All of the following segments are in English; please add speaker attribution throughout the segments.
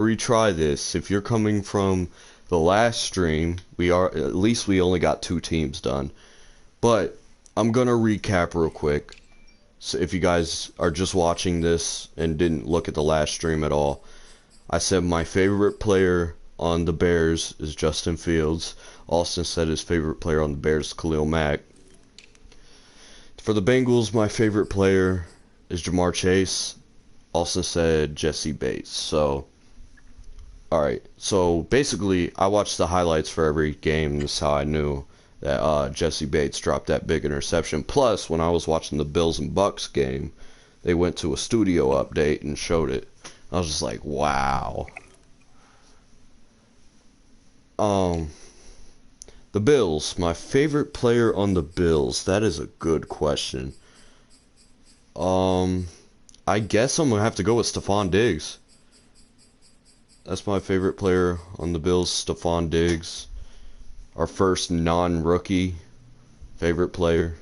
Speaker 1: retry this. If you're coming from the last stream, at least we only got 2 teams done. But I'm gonna recap real quick. So if you guys are just watching this and didn't look at the last stream at all, I said my favorite player on the Bears is Justin Fields. Austin said his favorite player on the Bears is Khalil Mack. For the Bengals, my favorite player is Jamar Chase. Austin said Jesse Bates. So, alright. So, basically, I watched the highlights for every game. That's how I knew that Jesse Bates dropped that big interception. Plus, when I was watching the Bills and Bucks game, they went to a studio update and showed it. I was just like, wow. The Bills. My favorite player on the Bills. That is a good question. I guess I'm gonna have to go with Stephon Diggs. That's my favorite player on the Bills, Stephon Diggs. Our first non-rookie favorite player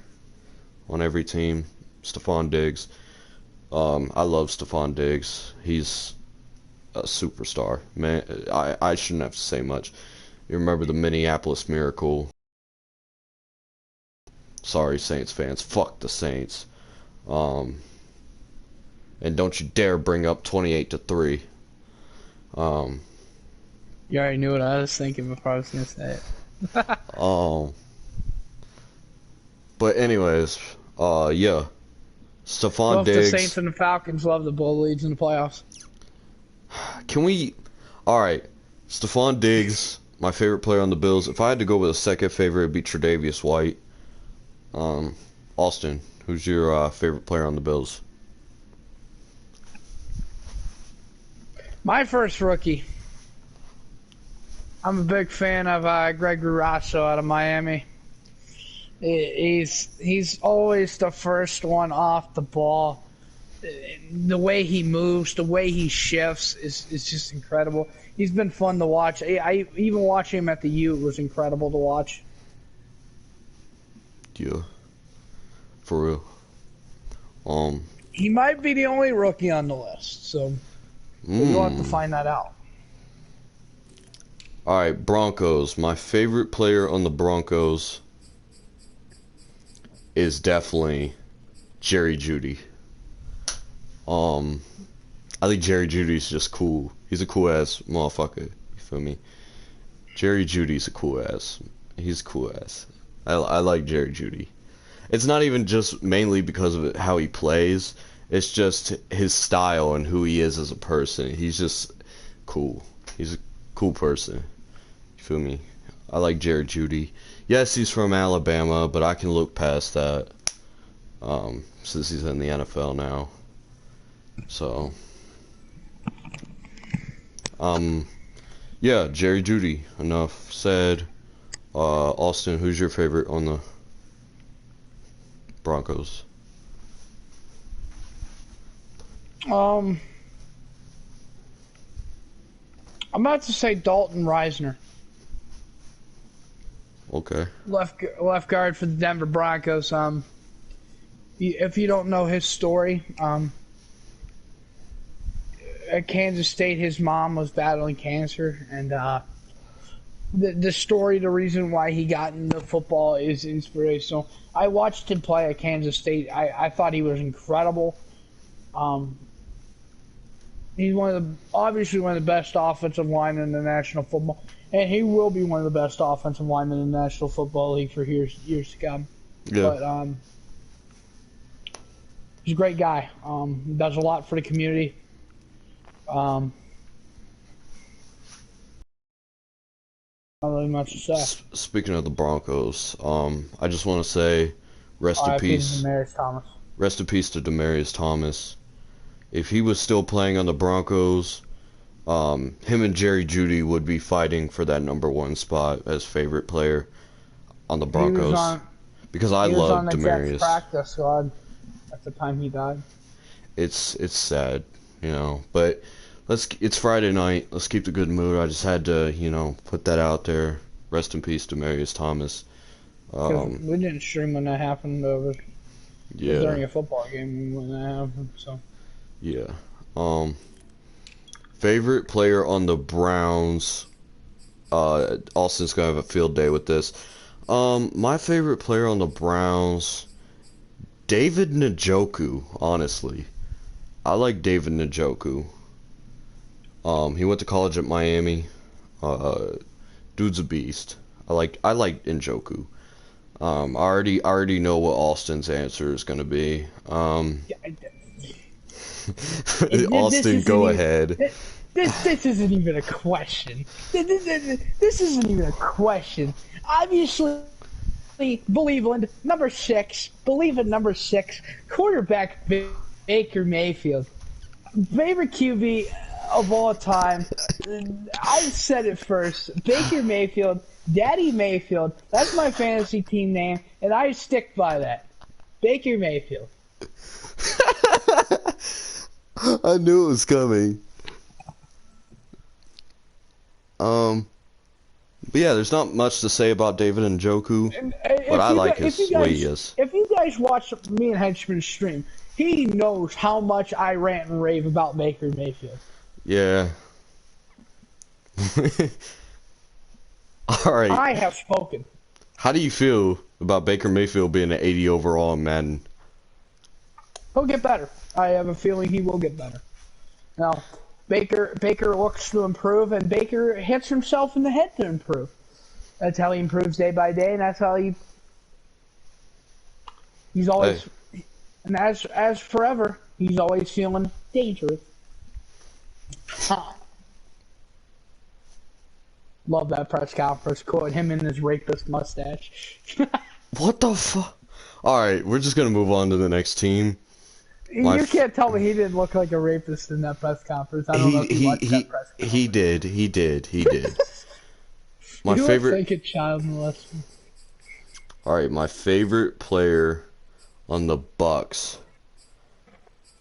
Speaker 1: on every team, Stephon Diggs. I love Stephon Diggs. He's a superstar. Man, I shouldn't have to say much. You remember the Minneapolis Miracle. Sorry, Saints fans. Fuck the Saints. And don't you dare bring up 28-3.
Speaker 2: You already knew what I was thinking before I was gonna say it.
Speaker 1: Um, but anyways, yeah. Stephon
Speaker 2: Both the Saints
Speaker 1: Diggs.
Speaker 2: and the Falcons love the bull leads in the playoffs.
Speaker 1: Can we? All right. Stephon Diggs, my favorite player on the Bills. If I had to go with a second favorite, it'd be Tre'Davious White. Austin, who's your favorite player on the Bills?
Speaker 2: My first rookie. I'm a big fan of Gregory Rosso out of Miami. He's always the first one off the ball. The way he moves, the way he shifts is just incredible. He's been fun to watch. I even watching him at the U was incredible to watch.
Speaker 1: Yeah, for real.
Speaker 2: He might be the only rookie on the list, so we'll have to find that out.
Speaker 1: All right, Broncos. My favorite player on the Broncos is definitely Jerry Jeudy. I think Jerry Judy's just cool. He's a cool ass motherfucker. You feel me? Jerry Judy's a cool ass. He's a cool ass. I like Jerry Jeudy. It's not even just mainly because of how he plays. It's just his style and who he is as a person. He's just cool. He's a cool person. You feel me? I like Jerry Jeudy. Yes, he's from Alabama, but I can look past that. Since he's in the NFL now. So, yeah, Jerry Jeudy. Enough said. Austin, who's your favorite on the Broncos?
Speaker 2: I'm about to say Dalton Reisner,
Speaker 1: Okay.
Speaker 2: left guard for the Denver Broncos. If you don't know his story, at Kansas State, his mom was battling cancer, and the story, the reason why he got into football is inspirational. I watched him play at Kansas State. I thought he was incredible. He's obviously one of the best offensive linemen in the National Football, and he will be one of the best offensive linemen in the National Football League for years to come.
Speaker 1: Yeah.
Speaker 2: But he's a great guy. Does a lot for the community. Not really much to say.
Speaker 1: Speaking of the Broncos, I just want to say, rest in peace.
Speaker 2: Demaryius Thomas.
Speaker 1: Rest in peace to Demaryius Thomas. If he was still playing on the Broncos, him and Jerry Jeudy would be fighting for that #1 spot as favorite player on the Broncos. Because I love Demaryius. He was on the Jets
Speaker 2: practice squad at the time he died.
Speaker 1: It's sad, you know, but it's Friday night. Let's keep the good mood. I just had to, you know, put that out there. Rest in peace, Demaryius Thomas.
Speaker 2: We didn't stream when that happened over.
Speaker 1: Yeah.
Speaker 2: During a football game when that happened. So.
Speaker 1: Yeah. Favorite player on the Browns. Austin's gonna have a field day with this. My favorite player on the Browns, David Njoku, honestly. I like David Njoku. He went to college at Miami. Dude's a beast. I like Njoku. I already know what Austin's answer is gonna be. Austin, go ahead.
Speaker 2: This isn't even a question. This isn't even a question. Obviously, Cleveland, number 6. Believe in number 6. Quarterback Baker Mayfield. Favorite QB of all time. I said it first. Baker Mayfield, Daddy Mayfield. That's my fantasy team name, and I stick by that. Baker Mayfield.
Speaker 1: I knew it was coming. But yeah, there's not much to say about David Njoku, but I like his way he is.
Speaker 2: If you guys watch me and Henchman stream, he knows how much I rant and rave about Baker Mayfield.
Speaker 1: Yeah. All right.
Speaker 2: I have spoken.
Speaker 1: How do you feel about Baker Mayfield being an 80 overall in Madden?
Speaker 2: He'll get better. I have a feeling he will get better. Now, Baker looks to improve, and Baker hits himself in the head to improve. That's how he improves day by day, and that's how he's always. Hey. And as forever, he's always feeling dangerous. Huh. Love that press conference quote. Him and his rapist mustache.
Speaker 1: What the fuck? All right, we're just gonna move on to the next team.
Speaker 2: You can't tell me he didn't look like a rapist in that press conference. I don't know if you watched that press conference.
Speaker 1: He did. My favorite.
Speaker 2: Like a child molester.
Speaker 1: All right, my favorite player on the Bucks.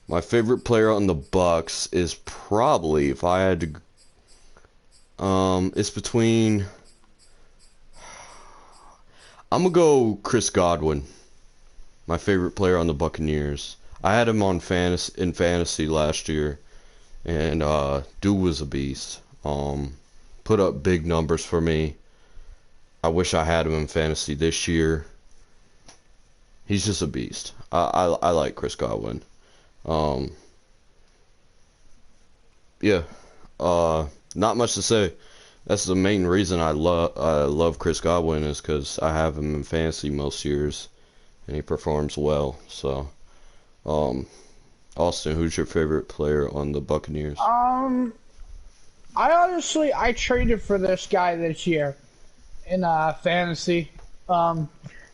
Speaker 1: My favorite player on the Bucks is probably, if I had to, it's between. I'm gonna go Chris Godwin. My favorite player on the Buccaneers. I had him on fantasy last year, and dude was a beast. Put up big numbers for me. I wish I had him in fantasy this year. He's just a beast. I like Chris Godwin. Yeah. Not much to say. That's the main reason I love Chris Godwin is because I have him in fantasy most years, and he performs well. So. Austin, who's your favorite player on the Buccaneers?
Speaker 2: I traded for this guy this year in fantasy.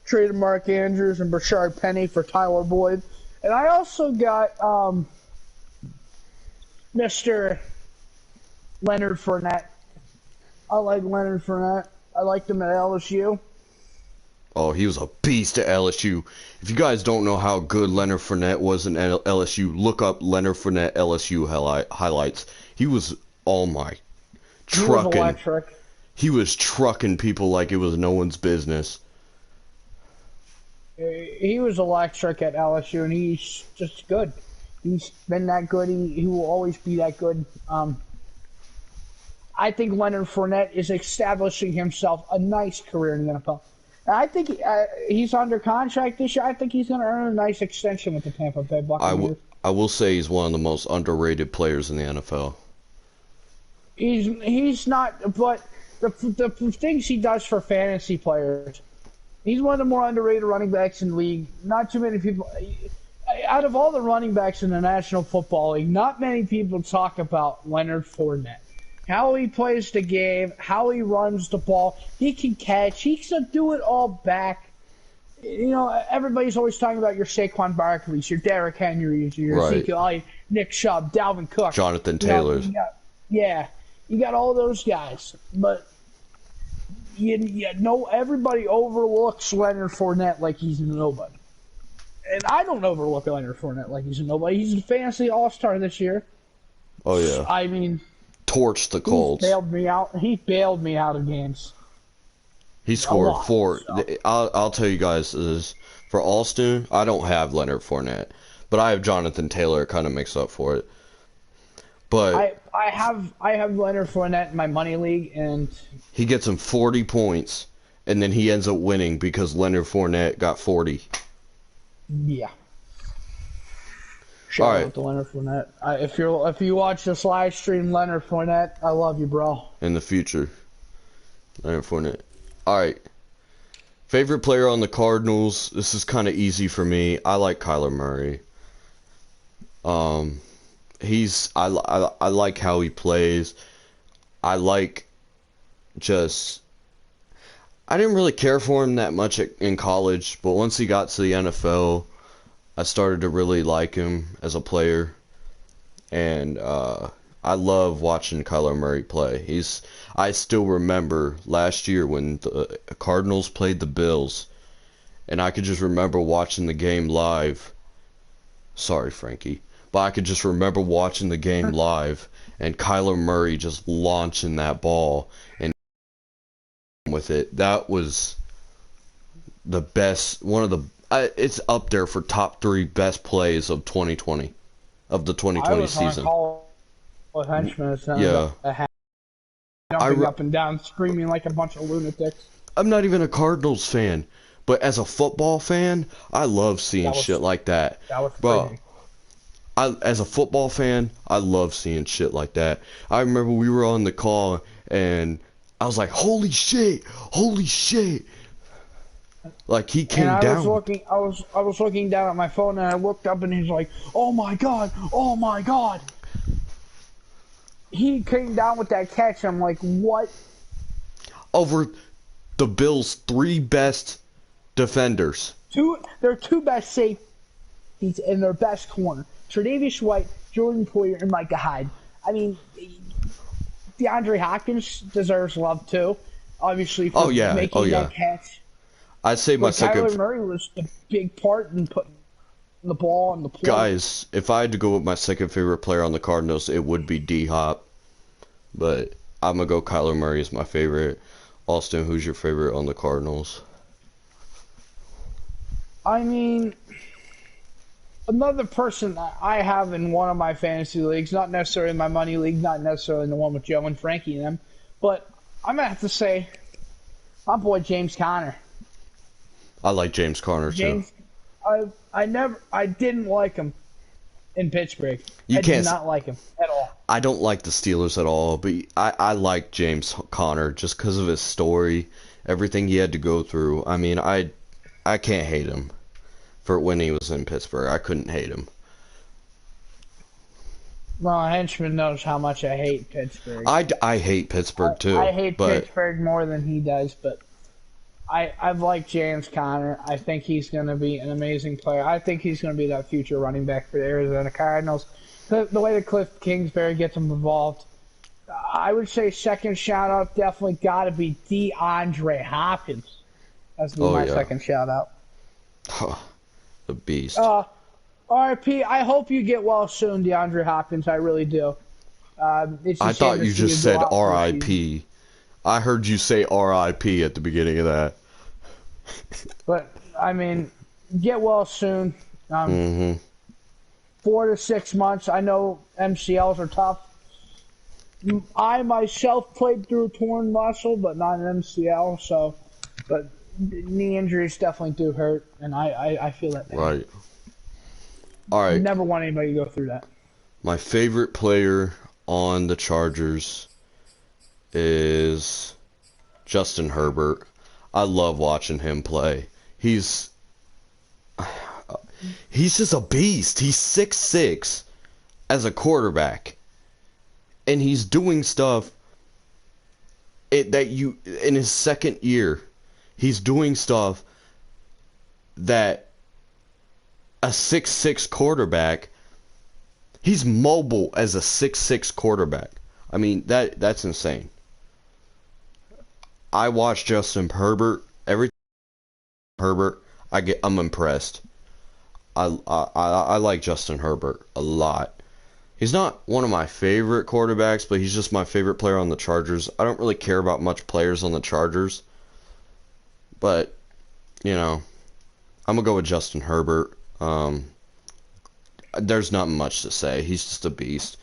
Speaker 2: Traded Mark Andrews and Brashard Penny for Tyler Boyd, and I also got Mr. Leonard Fournette. I like Leonard Fournette. I liked him at LSU.
Speaker 1: Oh, he was a beast at LSU. If you guys don't know how good Leonard Fournette was in LSU, look up Leonard Fournette LSU highlights. He was, oh my, trucking.
Speaker 2: He was electric.
Speaker 1: He was trucking people like it was no one's business.
Speaker 2: He was electric at LSU, and he's just good. He's been that good. He will always be that good. I think Leonard Fournette is establishing himself a nice career in the NFL. I think he's under contract this year. I think he's going to earn a nice extension with the Tampa Bay Buccaneers.
Speaker 1: I will say he's one of the most underrated players in the NFL.
Speaker 2: He's not, but the things he does for fantasy players, he's one of the more underrated running backs in the league. Not too many people, out of all the running backs in the National Football League, not many people talk about Leonard Fournette. How he plays the game, how he runs the ball. He can catch. He can do it all back. You know, everybody's always talking about your Saquon Barkley's, your Derrick Henry's, your Ezekiel Elliott, Nick Chubb, Dalvin Cook.
Speaker 1: Jonathan Taylor.
Speaker 2: You got all those guys. But everybody overlooks Leonard Fournette like he's a nobody. And I don't overlook Leonard Fournette like he's a nobody. He's a fantasy all-star this year.
Speaker 1: Oh, yeah.
Speaker 2: I mean...
Speaker 1: Torched the Colts.
Speaker 2: He bailed me out of games.
Speaker 1: He scored 4. So. I'll tell you guys this. For Austin, I don't have Leonard Fournette, but I have Jonathan Taylor. Kind of makes up for it. But
Speaker 2: I have Leonard Fournette in my money league, and
Speaker 1: he gets him 40 points, and then he ends up winning because Leonard Fournette got 40.
Speaker 2: yeah.
Speaker 1: All
Speaker 2: Shout
Speaker 1: right.
Speaker 2: out to Leonard Fournette. If you watch this live stream, Leonard Fournette, I love you, bro.
Speaker 1: In the future, Leonard Fournette. All right. Favorite player on the Cardinals. This is kind of easy for me. I like Kyler Murray. I like how he plays. I like just. I didn't really care for him that much in college, but once he got to the NFL, I started to really like him as a player, and I love watching Kyler Murray play. I still remember last year when the Cardinals played the Bills, and I could just remember watching the game live. Sorry, Frankie, but I could just remember watching the game live and Kyler Murray just launching that ball and with it. That was the best, one of the it's up there for top 3 best plays of 2020, of the 2020 season.
Speaker 2: A henchman,
Speaker 1: Yeah.
Speaker 2: Jumping up and down, screaming like a bunch of lunatics.
Speaker 1: I'm not even a Cardinals fan, but as a football fan, I love seeing shit like that.
Speaker 2: That was
Speaker 1: Bro,
Speaker 2: crazy.
Speaker 1: as a football fan, I love seeing shit like that. I remember we were on the call and I was like, "Holy shit! Holy shit!" Like he came down.
Speaker 2: I was looking down at my phone and I looked up and he's like, "Oh my god! Oh my god!" He came down with that catch. I'm like, "What?"
Speaker 1: Over the Bills' 3 best defenders.
Speaker 2: Their 2 best safeties and their best corner. Tre'Davious White, Jordan Poyer, and Micah Hyde. I mean, DeAndre Hopkins deserves love too, obviously for making that catch.
Speaker 1: I'd say my second.
Speaker 2: Kyler Murray was a big part in putting the ball on the plate.
Speaker 1: Guys, if I had to go with my second favorite player on the Cardinals, it would be D-Hop. But I'm gonna go Kyler Murray as my favorite. Austin, who's your favorite on the Cardinals?
Speaker 2: I mean, another person that I have in one of my fantasy leagues, not necessarily in my money league, not necessarily in the one with Joe and Frankie and them, but I'm going to have to say my boy James Conner.
Speaker 1: I like James Conner too.
Speaker 2: I didn't like him in Pittsburgh.
Speaker 1: I
Speaker 2: did not like him at all.
Speaker 1: I don't like the Steelers at all, but I like James Conner just because of his story, everything he had to go through. I mean, I can't hate him for when he was in Pittsburgh. I couldn't hate him.
Speaker 2: Well, Henchman knows how much I hate Pittsburgh.
Speaker 1: I hate Pittsburgh too.
Speaker 2: I hate Pittsburgh more than he does, but I've liked James Conner. I think he's going to be an amazing player. I think he's going to be that future running back for the Arizona Cardinals. The way that Cliff Kingsbury gets him involved, I would say second shout out definitely got to be DeAndre Hopkins. That's my second shout out.
Speaker 1: The beast.
Speaker 2: RIP, I hope you get well soon, DeAndre Hopkins. I really do.
Speaker 1: I thought you just said RIP. I heard you say RIP at the beginning of that.
Speaker 2: But, I mean, get well soon. 4 to 6 months. I know MCLs are tough. I myself played through a torn muscle, but not an MCL. But knee injuries definitely do hurt, and I feel that pain.
Speaker 1: Right. All right.
Speaker 2: Never want anybody to go through that.
Speaker 1: My favorite player on the Chargers is Justin Herbert. I love watching him play. He's just a beast. He's 6'6" as a quarterback. And he's doing stuff in his second year. He's doing stuff that a 6'6" quarterback, he's mobile as a 6'6" quarterback. I mean, that's insane. I watch Justin Herbert every time I'm impressed. I like Justin Herbert a lot. He's not one of my favorite quarterbacks, but he's just my favorite player on the Chargers. I don't really care about much players on the Chargers. But, I'm going to go with Justin Herbert. There's not much to say. He's just a beast.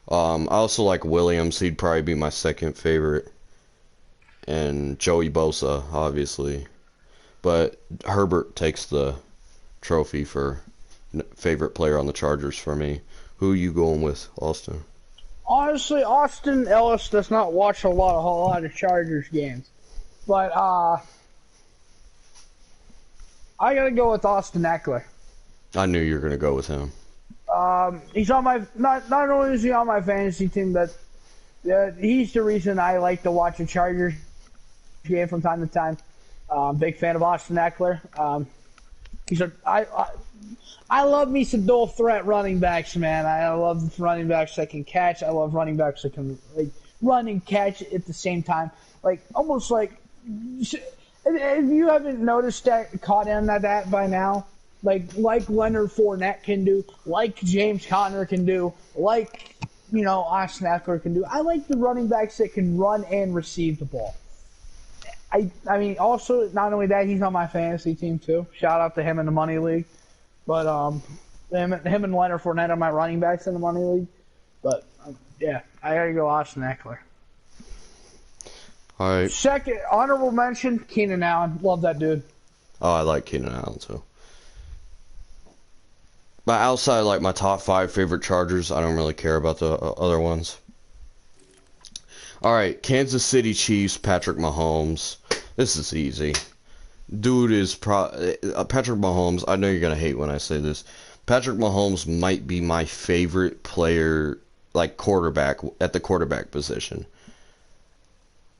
Speaker 1: I also like Williams. He'd probably be my second favorite, and Joey Bosa, obviously. But Herbert takes the trophy for favorite player on the Chargers for me. Who are you going with, Austin?
Speaker 2: Honestly, Austin Ellis does not watch a whole lot of Chargers games, but I gotta go with Austin Eckler.
Speaker 1: I knew you were gonna go with him.
Speaker 2: He's on my not only is he on my fantasy team, but he's the reason I like to watch a Chargers game from time to time. Big fan of Austin Eckler. I love me some dual threat running backs, man. I love running backs that can catch. I love running backs that can run and catch at the same time. Almost like if you haven't noticed that, caught in that by now, like Leonard Fournette can do, like James Conner can do, like Austin Eckler can do. I like the running backs that can run and receive the ball. I mean, also not only that, he's on my fantasy team too. Shout out to him in the Money League. But him and Leonard Fournette are my running backs in the Money League. But yeah, I gotta go Austin Eckler.
Speaker 1: All right.
Speaker 2: Second honorable mention, Keenan Allen. Love that dude.
Speaker 1: Oh, I like Keenan Allen too. But outside like my top 5 favorite Chargers, I don't really care about the other ones. All right, Kansas City Chiefs, Patrick Mahomes. This is easy. Dude is Patrick Mahomes. I know you're gonna hate when I say this. Patrick Mahomes might be my favorite player, like quarterback at the quarterback position.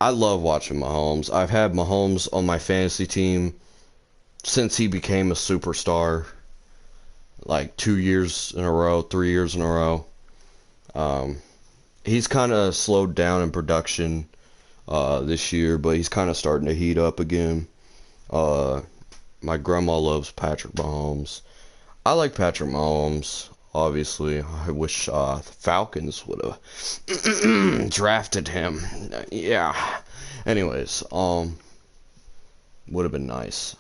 Speaker 1: I love watching Mahomes. I've had Mahomes on my fantasy team since he became a superstar, like 2 years in a row, 3 years in a row. He's kind of slowed down in production this year, but he's kind of starting to heat up again. My grandma loves Patrick Mahomes. I like Patrick Mahomes, obviously. I wish the Falcons would have drafted him. Yeah. Anyways, would have been nice.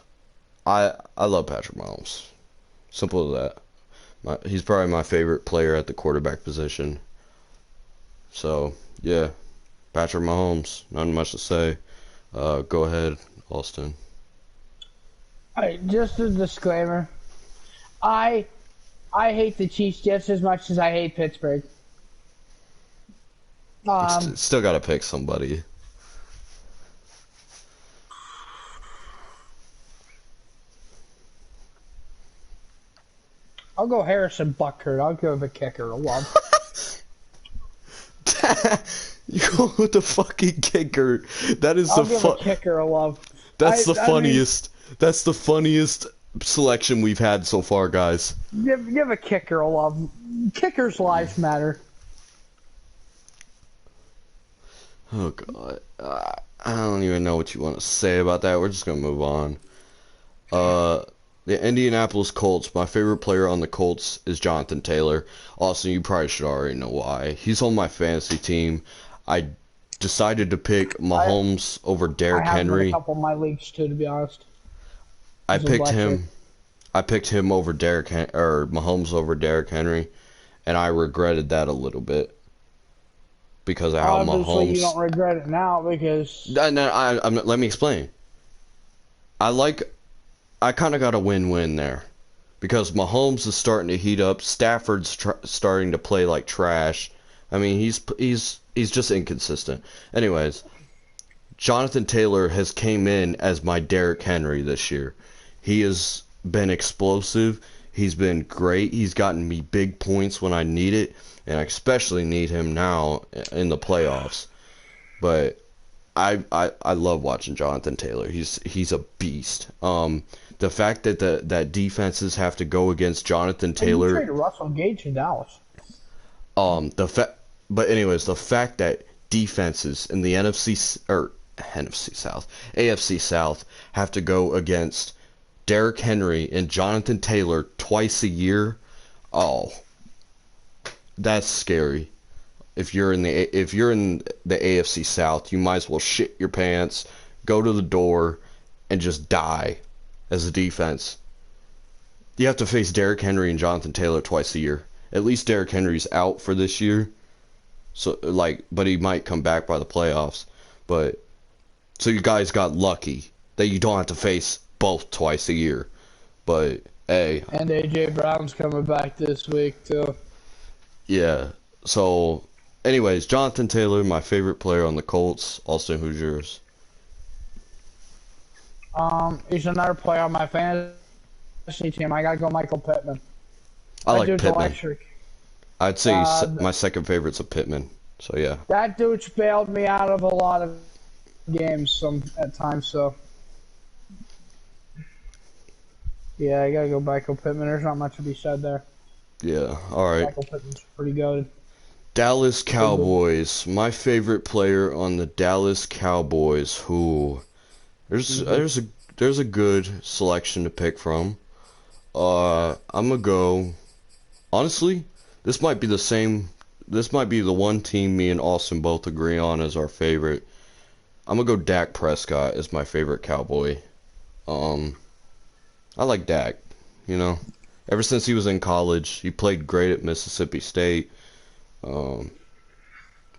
Speaker 1: I love Patrick Mahomes. Simple as that. He's probably my favorite player at the quarterback position. So, yeah. Patrick Mahomes. Nothing much to say. Go ahead, Austin.
Speaker 2: Alright, just a disclaimer. I hate the Chiefs just as much as I hate Pittsburgh.
Speaker 1: Still got to pick somebody.
Speaker 2: I'll go Harrison Butker. I'll go the kicker. Love.
Speaker 1: You go with the fucking kicker. That is
Speaker 2: I'll give a kicker a love.
Speaker 1: That's the funniest. That's the funniest selection we've had so far, guys.
Speaker 2: Give a kicker a love. Kickers' lives matter.
Speaker 1: Oh god, I don't even know what you want to say about that. We're just gonna move on. The Indianapolis Colts. My favorite player on the Colts is Jonathan Taylor. Austin, you probably should already know why. He's on my fantasy team. I decided to pick Mahomes over Derrick Henry.
Speaker 2: I have a couple of my leagues too, to be honest.
Speaker 1: I picked him. I picked him over Mahomes over Derrick Henry, and I regretted that a little bit because of how
Speaker 2: Obviously,
Speaker 1: Mahomes.
Speaker 2: you don't regret it now because.
Speaker 1: Let me explain. I kind of got a win-win there because Mahomes is starting to heat up. Stafford's starting to play like trash. I mean, he's just inconsistent. Anyways, Jonathan Taylor has came in as my Derrick Henry this year. He has been explosive. He's been great. He's gotten me big points when I need it, and I especially need him now in the playoffs. But I love watching Jonathan Taylor. He's a beast. The fact that that defenses have to go against Jonathan Taylor.
Speaker 2: You traded Russell Gage in Dallas.
Speaker 1: But anyways, the fact that defenses in the NFC South, AFC South have to go against Derrick Henry and Jonathan Taylor twice a year, oh, that's scary. If you're in the AFC South, you might as well shit your pants, go to the door, and just die as a defense. You have to face Derrick Henry and Jonathan Taylor twice a year. At least Derrick Henry's out for this year, So like, but he might come back by the playoffs. But so you guys got lucky that you don't have to face both twice a year. But hey,
Speaker 2: And AJ Brown's coming back this week too.
Speaker 1: yeah. So, anyways, Jonathan Taylor, my favorite player on the Colts. Austin, who's yours?
Speaker 2: He's another player on my fantasy team. I gotta go Michael Pittman.
Speaker 1: I
Speaker 2: That
Speaker 1: like
Speaker 2: dude's
Speaker 1: Pittman.
Speaker 2: electric.
Speaker 1: I'd say
Speaker 2: Uh,
Speaker 1: my second favorite's a Pittman. So yeah.
Speaker 2: That dude's bailed me out of a lot of games at times. So yeah, I gotta go Michael Pittman. There's not much to be said there.
Speaker 1: Yeah. All right.
Speaker 2: Michael Pittman's pretty good.
Speaker 1: Dallas Cowboys. My favorite player on the Dallas Cowboys. Who? There's a good selection to pick from. I'm gonna go. Honestly, this might be the same. This might be the one team me and Austin both agree on as our favorite. I'm gonna go Dak Prescott as my favorite Cowboy. I like Dak. You know, ever since he was in college, he played great at Mississippi State.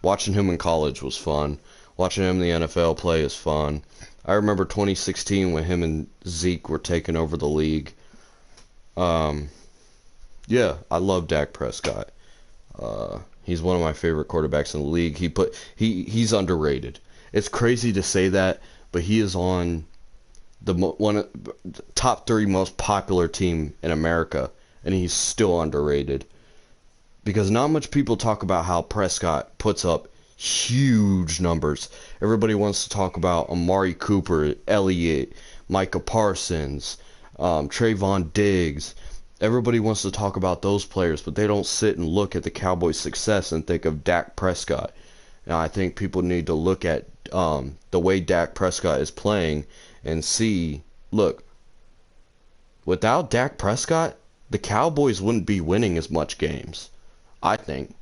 Speaker 1: Watching him in college was fun. Watching him in the NFL play is fun. I remember 2016 when him and Zeke were taking over the league. Yeah, I love Dak Prescott. He's one of my favorite quarterbacks in the league. He's underrated. It's crazy to say that, but he is on one of the top 3 most popular team in America, and he's still underrated. Because not much people talk about how Prescott puts up huge numbers. Everybody wants to talk about Amari Cooper, Elliott, Micah Parsons, Trayvon Diggs. Everybody wants to talk about those players, but they don't sit and look at the Cowboys' success and think of Dak Prescott. And I think people need to look at the way Dak Prescott is playing and see, look, without Dak Prescott, the Cowboys wouldn't be winning as much games. I think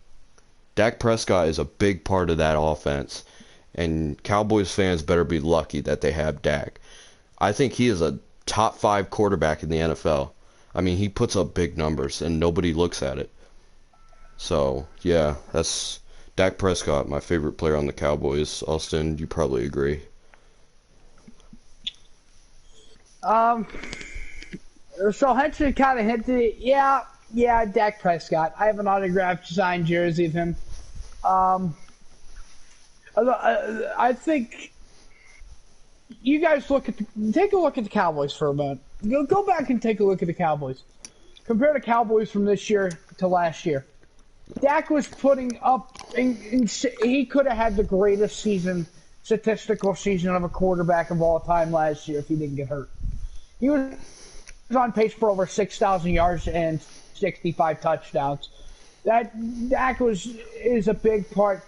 Speaker 1: Dak Prescott is a big part of that offense, and Cowboys fans better be lucky that they have Dak. I think he is a top 5 quarterback in the NFL. I mean, he puts up big numbers, and nobody looks at it. So, yeah, that's Dak Prescott, my favorite player on the Cowboys. Austin, you probably agree.
Speaker 2: So Henson kind of hinted it. Yeah, Dak Prescott. I have an autographed signed jersey of him. I think you guys take a look at the Cowboys for a minute. Go back and take a look at the Cowboys. Compare the Cowboys from this year to last year. Dak was putting up, he could have had the greatest statistical season of a quarterback of all time last year if he didn't get hurt. He was on pace for over 6,000 yards and 65 touchdowns. Dak is a big part.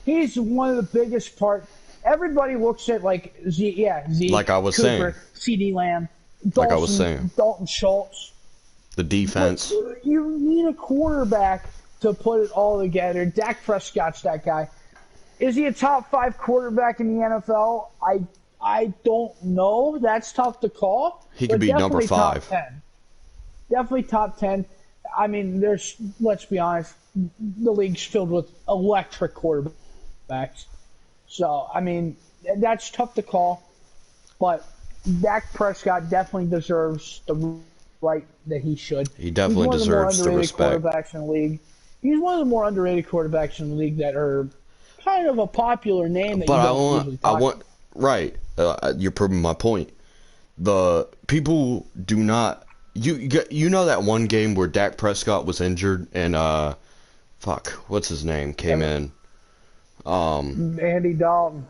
Speaker 2: He's one of the biggest part. Everybody looks at Zeke,
Speaker 1: like I was
Speaker 2: Cooper,
Speaker 1: saying,
Speaker 2: CeeDee Lamb, Dalton Schultz.
Speaker 1: The defense.
Speaker 2: But you need a quarterback to put it all together. Dak Prescott's that guy. Is he a top 5 quarterback in the NFL? I don't know. That's tough to call.
Speaker 1: He could be number 5.
Speaker 2: Top 10. Definitely top 10. I mean, let's be honest, the league's filled with electric quarterbacks. So, I mean, that's tough to call. But Dak Prescott definitely deserves the right that he should.
Speaker 1: He definitely deserves the respect.
Speaker 2: Quarterbacks in the league. He's one of the more underrated quarterbacks in the league that are kind of a popular name.
Speaker 1: But I want, right. You're proving my point. The people do not. You know that one game where Dak Prescott was injured and what's his name came in.
Speaker 2: Andy Dalton.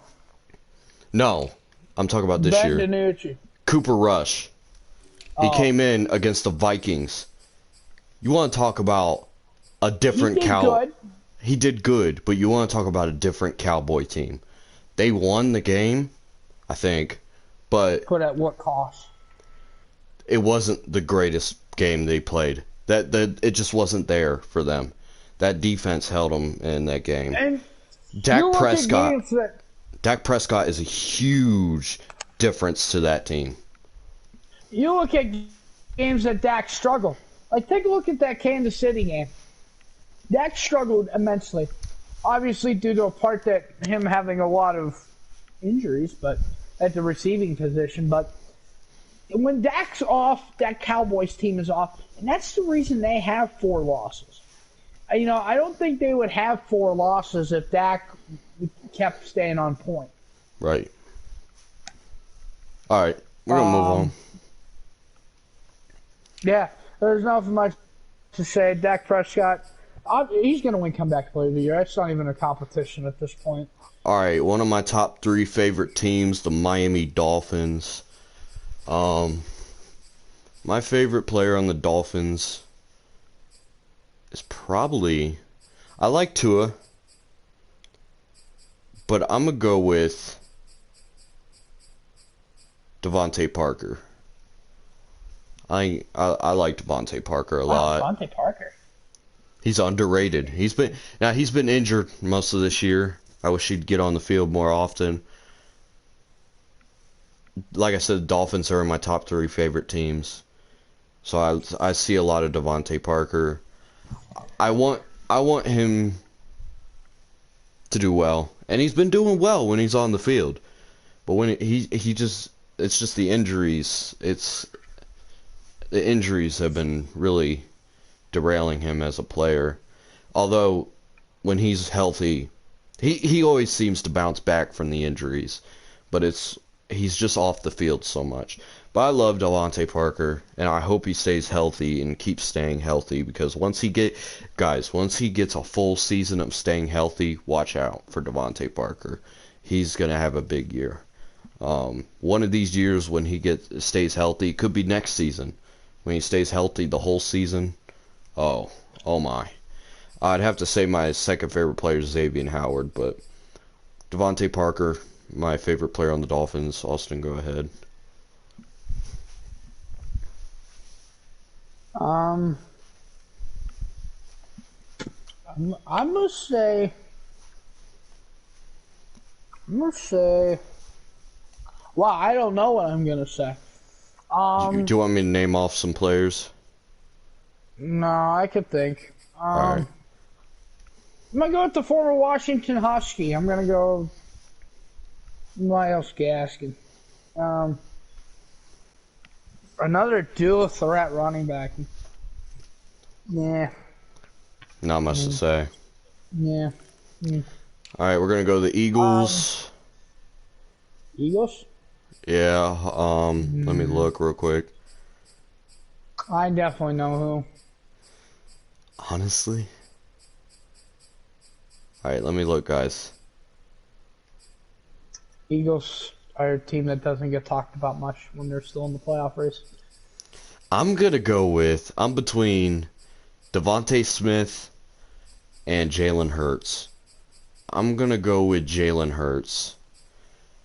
Speaker 1: No, I'm talking about this
Speaker 2: Ben
Speaker 1: year.
Speaker 2: DiNucci.
Speaker 1: Cooper Rush. He came in against the Vikings. You want to talk about a different Cowboy? He did good, but you want to talk about a different Cowboy team. They won the game, I think, but
Speaker 2: at what cost?
Speaker 1: It wasn't the greatest game they played. It just wasn't there for them. That defense held them in that game.
Speaker 2: And
Speaker 1: Dak Prescott is a huge difference to that team.
Speaker 2: You look at games that Dak struggled. Take a look at that Kansas City game. Dak struggled immensely. obviously due to a part that him having a lot of injuries, but at the receiving position. But when Dak's off, that Cowboys team is off, and that's the reason they have 4 losses. I don't think they would have 4 losses if Dak kept staying on point.
Speaker 1: Right. All right, we're gonna move on.
Speaker 2: Yeah, there's nothing much to say. Dak Prescott, he's going to win Comeback Player of the Year. It's not even a competition at this point.
Speaker 1: All right, one of my top 3 favorite teams, the Miami Dolphins. My favorite player on the Dolphins is probably, I like Tua, but I'm gonna go with Devontae Parker. I like Devontae Parker a lot.
Speaker 2: Devontae Parker.
Speaker 1: He's underrated. He's been injured most of this year. I wish he'd get on the field more often. Like I said, the Dolphins are in my top 3 favorite teams. So I see a lot of Devontae Parker. I want him to do well, and he's been doing well when he's on the field. But when it's just the injuries. The injuries have been really derailing him as a player. Although when he's healthy, he always seems to bounce back from the injuries, but he's just off the field so much. But I love Devontae Parker, and I hope he stays healthy and keeps staying healthy, because once he gets a full season of staying healthy, watch out for Devontae Parker. He's gonna have a big year. One of these years when he stays healthy, could be next season. When he stays healthy the whole season, oh my. I'd have to say my second favorite player is Xavier Howard, but Devontae Parker, my favorite player on the Dolphins. Austin, go ahead.
Speaker 2: I must say, wow, I don't know what I'm gonna say.
Speaker 1: Do you want me to name off some players?
Speaker 2: No, I could think.
Speaker 1: Alright.
Speaker 2: I'm gonna go with the former Washington Husky. I'm gonna go Myles Gaskin. Another dual threat running back. Yeah.
Speaker 1: Not much to say.
Speaker 2: Yeah.
Speaker 1: Alright, we're gonna go to the Eagles.
Speaker 2: Eagles?
Speaker 1: Yeah, let me look real quick.
Speaker 2: I definitely know who.
Speaker 1: Honestly? Alright, let me look, guys.
Speaker 2: Eagles are a team that doesn't get talked about much when they're still in the playoff race.
Speaker 1: I'm between Devontae Smith and Jalen Hurts. I'm gonna go with Jalen Hurts.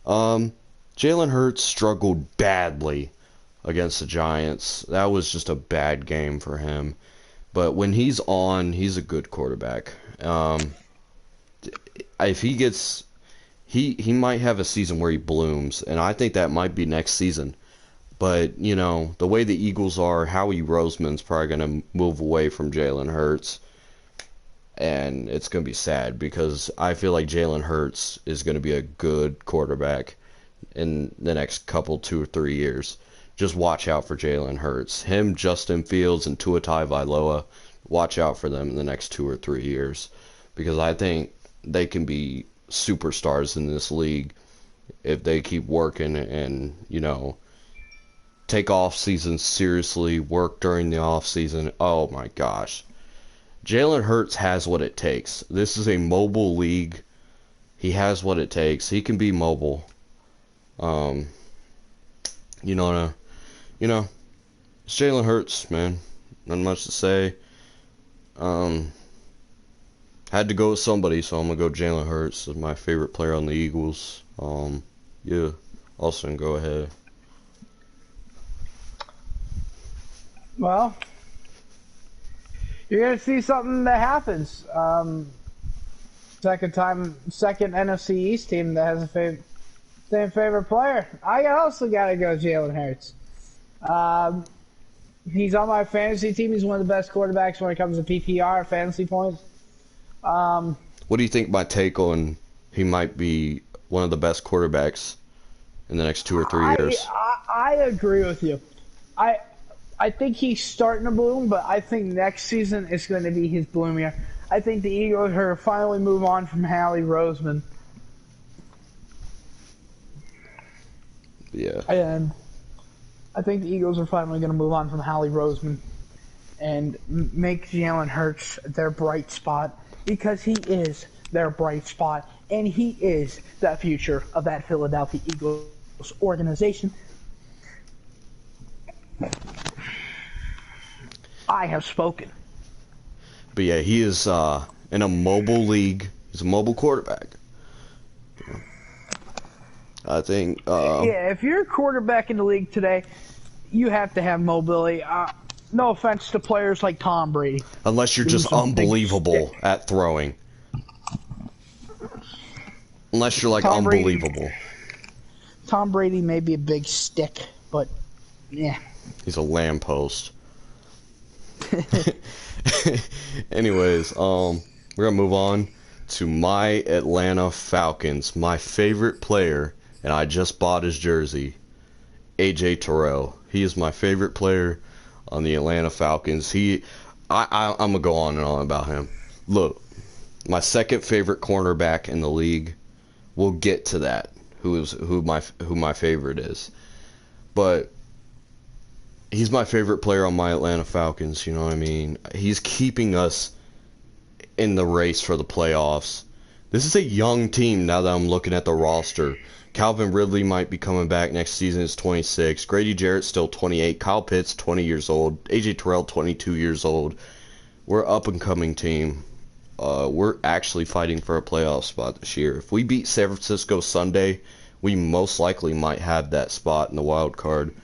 Speaker 1: Jalen Hurts struggled badly against the Giants. That was just a bad game for him. But when he's on, he's a good quarterback. If he gets, he might have a season where he blooms, and I think that might be next season. But, the way the Eagles are, Howie Roseman's probably going to move away from Jalen Hurts. And it's going to be sad, because I feel like Jalen Hurts is going to be a good quarterback in the next couple, 2 or 3 years. Just watch out for Jalen Hurts. Him, Justin Fields, and Tua Tagovailoa, watch out for them in the next 2 or 3 years. Because I think they can be superstars in this league if they keep working and, take off seasons seriously, work during the off season. Oh my gosh. Jalen Hurts has what it takes. This is a mobile league. He has what it takes. He can be mobile. It's Jalen Hurts, man. Not much to say. Had to go with somebody, so I'm gonna go Jalen Hurts as my favorite player on the Eagles. Yeah. Austin, go ahead.
Speaker 2: Well, you're going to see something that happens. Second NFC East team that has a same favorite player. I also got to go Jalen Hurts. He's on my fantasy team. He's one of the best quarterbacks when it comes to PPR, fantasy points.
Speaker 1: What What do you think my take on he might be one of the best quarterbacks in the next 2 or 3 years?
Speaker 2: I agree with you. I I think he's starting to bloom, but I think next season is going to be his bloom year. I think the Eagles are finally move on from Howie Roseman.
Speaker 1: Yeah.
Speaker 2: And I think the Eagles are finally going to move on from Howie Roseman and make Jalen Hurts their bright spot, because he is their bright spot, and he is the future of that Philadelphia Eagles organization. I have spoken.
Speaker 1: But yeah, he is in a mobile league. He's a mobile quarterback. I think.
Speaker 2: Yeah, if you're a quarterback in the league today, you have to have mobility. No offense to players like Tom Brady.
Speaker 1: Unless you're just unbelievable at throwing. Unless you're like unbelievable.
Speaker 2: Tom Brady may be a big stick, but yeah.
Speaker 1: He's a lamppost. Anyways, we're gonna move on to my Atlanta Falcons. My favorite player, and I just bought his jersey, AJ Terrell. He is my favorite player on the Atlanta Falcons. I'm gonna go on and on about him. Look, my second favorite cornerback in the league. We'll get to that. Who my favorite is, but he's my favorite player on my Atlanta Falcons. You know what I mean? He's keeping us in the race for the playoffs. This is a young team now that I'm looking at the roster. Calvin Ridley might be coming back next season. Is 26. Grady Jarrett's still 28. Kyle Pitts 20 years old. AJ Terrell 22 years old. We're up and coming team. We're actually fighting for a playoff spot this year. If we beat San Francisco Sunday, we most likely might have that spot in the wild card.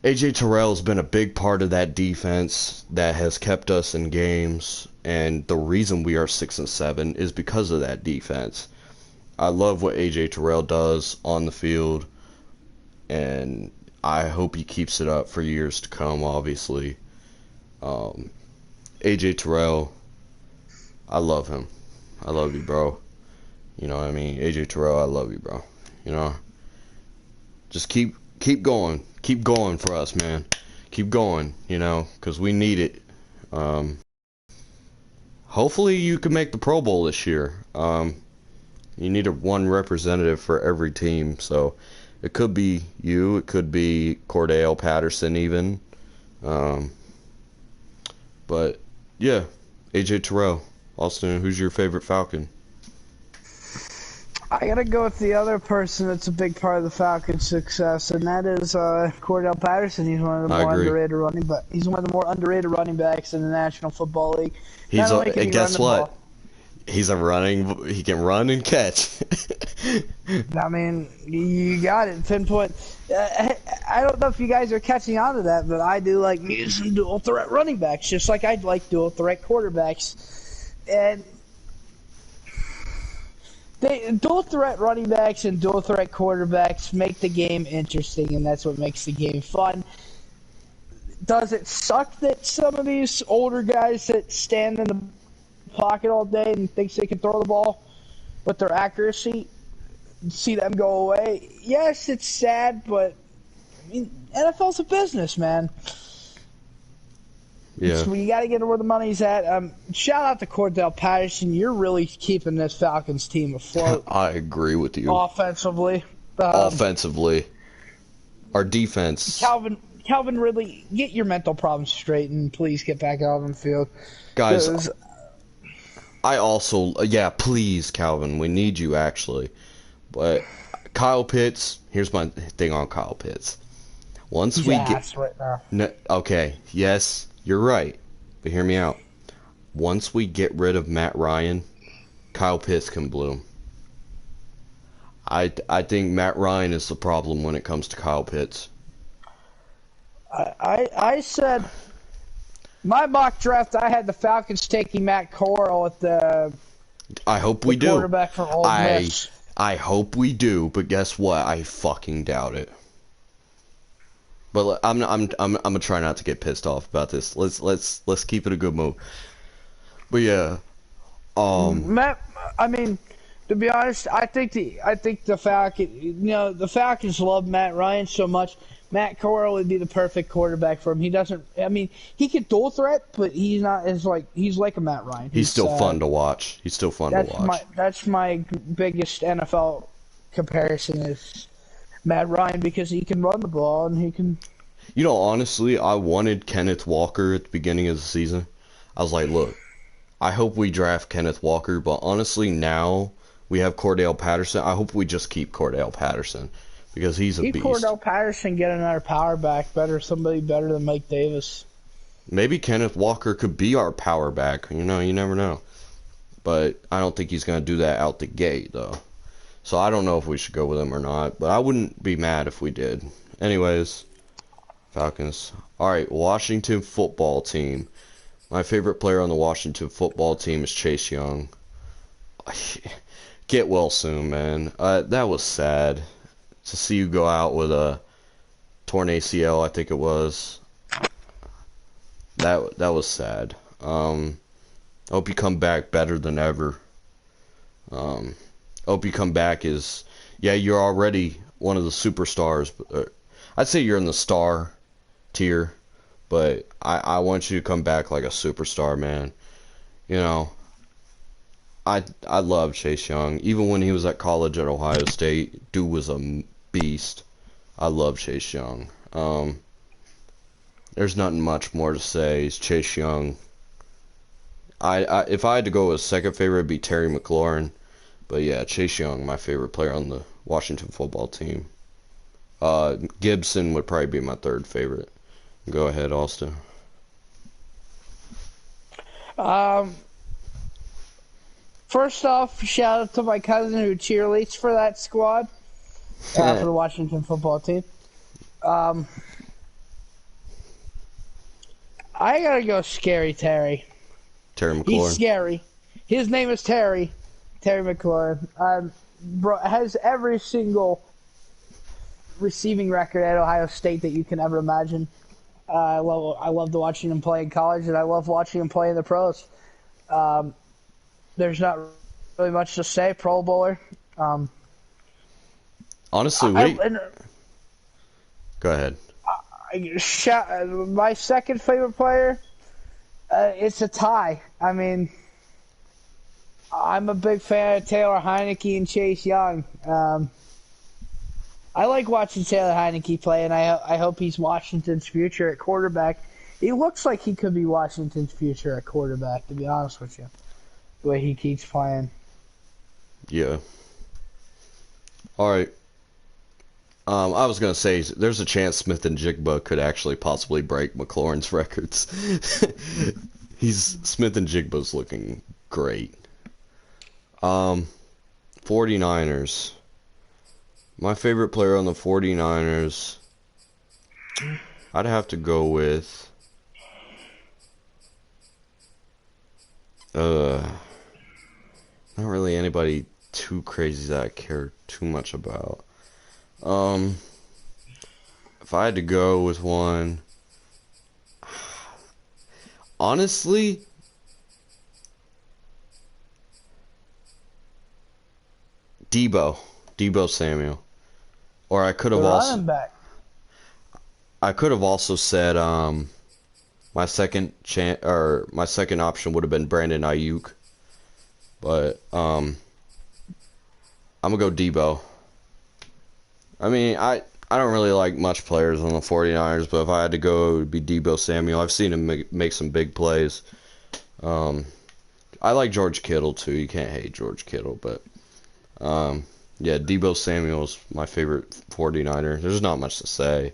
Speaker 1: AJ Terrell has been a big part of that defense that has kept us in games, and the reason we are 6-7 is because of that defense. I love what AJ Terrell does on the field, and I hope he keeps it up for years to come, obviously. AJ Terrell, I love him. I love you, bro. You know what I mean? AJ Terrell, I love you, bro. You know? Just keep going. Keep going for us, man. Keep going, you know, because we need it. Hopefully you can make the Pro Bowl this year. You need one representative for every team, so it could be you, it could be Cordell Patterson even. But, yeah, AJ Terrell. Austin, who's your favorite Falcon?
Speaker 2: I gotta go with the other person that's a big part of the Falcons' success, and that is Cordell Patterson. He's one of the more underrated running backs. He's one of the more underrated running backs in the National Football League.
Speaker 1: And guess what? He's a running. He can run and catch.
Speaker 2: I mean, you got it. Pinpoint. I don't know if you guys are catching on to that, but I do like me some dual threat running backs, just like I'd like dual threat quarterbacks, and. Dual threat running backs and dual threat quarterbacks make the game interesting, and that's what makes the game fun. Does it suck that some of these older guys that stand in the pocket all day and thinks they can throw the ball with their accuracy, see them go away? Yes, it's sad, but I mean, NFL's a business, man.
Speaker 1: Yeah.
Speaker 2: So you got to get where the money's at. Shout out to Cordell Patterson. You're really keeping this Falcons team afloat.
Speaker 1: I agree with you.
Speaker 2: Offensively.
Speaker 1: Offensively. Our defense.
Speaker 2: Calvin Ridley, get your mental problems straight and please get back out on the field.
Speaker 1: Guys, I also, please, Calvin, we need you actually. But Kyle Pitts, here's my thing on Kyle Pitts. Once we get.
Speaker 2: Right now.
Speaker 1: No, okay, yes. You're right, but hear me out. Once we get rid of Matt Ryan, Kyle Pitts can bloom. I think Matt Ryan is the problem when it comes to Kyle Pitts.
Speaker 2: I said my mock draft. I had the Falcons taking Matt Corral at the.
Speaker 1: I hope we do.
Speaker 2: Quarterback from Ole Miss.
Speaker 1: I hope we do, but guess what? I fucking doubt it. But I'm gonna try not to get pissed off about this. Let's keep it a good move. But yeah,
Speaker 2: Matt, I mean, to be honest, I think the the Falcons love Matt Ryan so much. Matt Corral would be the perfect quarterback for him. He doesn't. I mean, he could dual threat, but he's not as like he's like a Matt Ryan.
Speaker 1: He's still fun to watch. He's still fun to watch.
Speaker 2: That's my biggest NFL comparison is Matt Ryan because he can run the ball and he can.
Speaker 1: You know, honestly, I wanted Kenneth Walker at the beginning of the season. I was like, look, I hope we draft Kenneth Walker, but honestly, now we have Cordell Patterson. I hope we just keep Cordell Patterson because he's a beast.
Speaker 2: Cordell Patterson get another power back, somebody better than Mike Davis.
Speaker 1: Maybe Kenneth Walker could be our power back. You know, you never know. But I don't think he's going to do that out the gate, though. So I don't know if we should go with him or not, but I wouldn't be mad if we did. Anyways, Falcons. All right, Washington football team. My favorite player on the Washington football team is Chase Young. Get well soon, man. That was sad to see you go out with a torn ACL, I think it was. That was sad. I hope you come back better than ever. Hope you come back you're already one of the superstars. I'd say you're in the star tier, but I want you to come back like a superstar, man. You know, I love Chase Young. Even when he was at college at Ohio State, dude was a beast. I love Chase Young. There's nothing much more to say. He's Chase Young. If I had to go with a second favorite, it'd be Terry McLaurin. But yeah, Chase Young, my favorite player on the Washington football team. Gibson would probably be my third favorite. Go ahead, Austin.
Speaker 2: First off, shout out to my cousin who cheerleads for that squad, for the Washington football team. I gotta go Scary Terry.
Speaker 1: Terry McLaurin.
Speaker 2: He's scary. His name is Terry. Terry McLaurin. Has every single receiving record at Ohio State that you can ever imagine. I loved watching him play in college, and I love watching him play in the pros. There's not really much to say. Pro Bowler.
Speaker 1: Honestly, go ahead.
Speaker 2: My second favorite player, it's a tie. I mean, I'm a big fan of Taylor Heineke and Chase Young. I like watching Taylor Heineke play, and I hope he's Washington's future at quarterback. He looks like he could be Washington's future at quarterback, to be honest with you, the way he keeps playing.
Speaker 1: Yeah. All right. I was going to say, there's a chance Smith and Jigba could actually possibly break McLaurin's records. Smith and Jigba's looking great. 49ers. My favorite player on the 49ers, I'd have to go with not really anybody too crazy that I care too much about. If I had to go with one, honestly, Debo Samuel. Or I could have also said my second option would have been Brandon Ayuk. But I'm gonna go Debo. I mean, I don't really like much players on the 49ers, but if I had to go, it would be Debo Samuel. I've seen him make some big plays. I like George Kittle too. You can't hate George Kittle, but yeah, Debo Samuel's my favorite 49er. There's not much to say.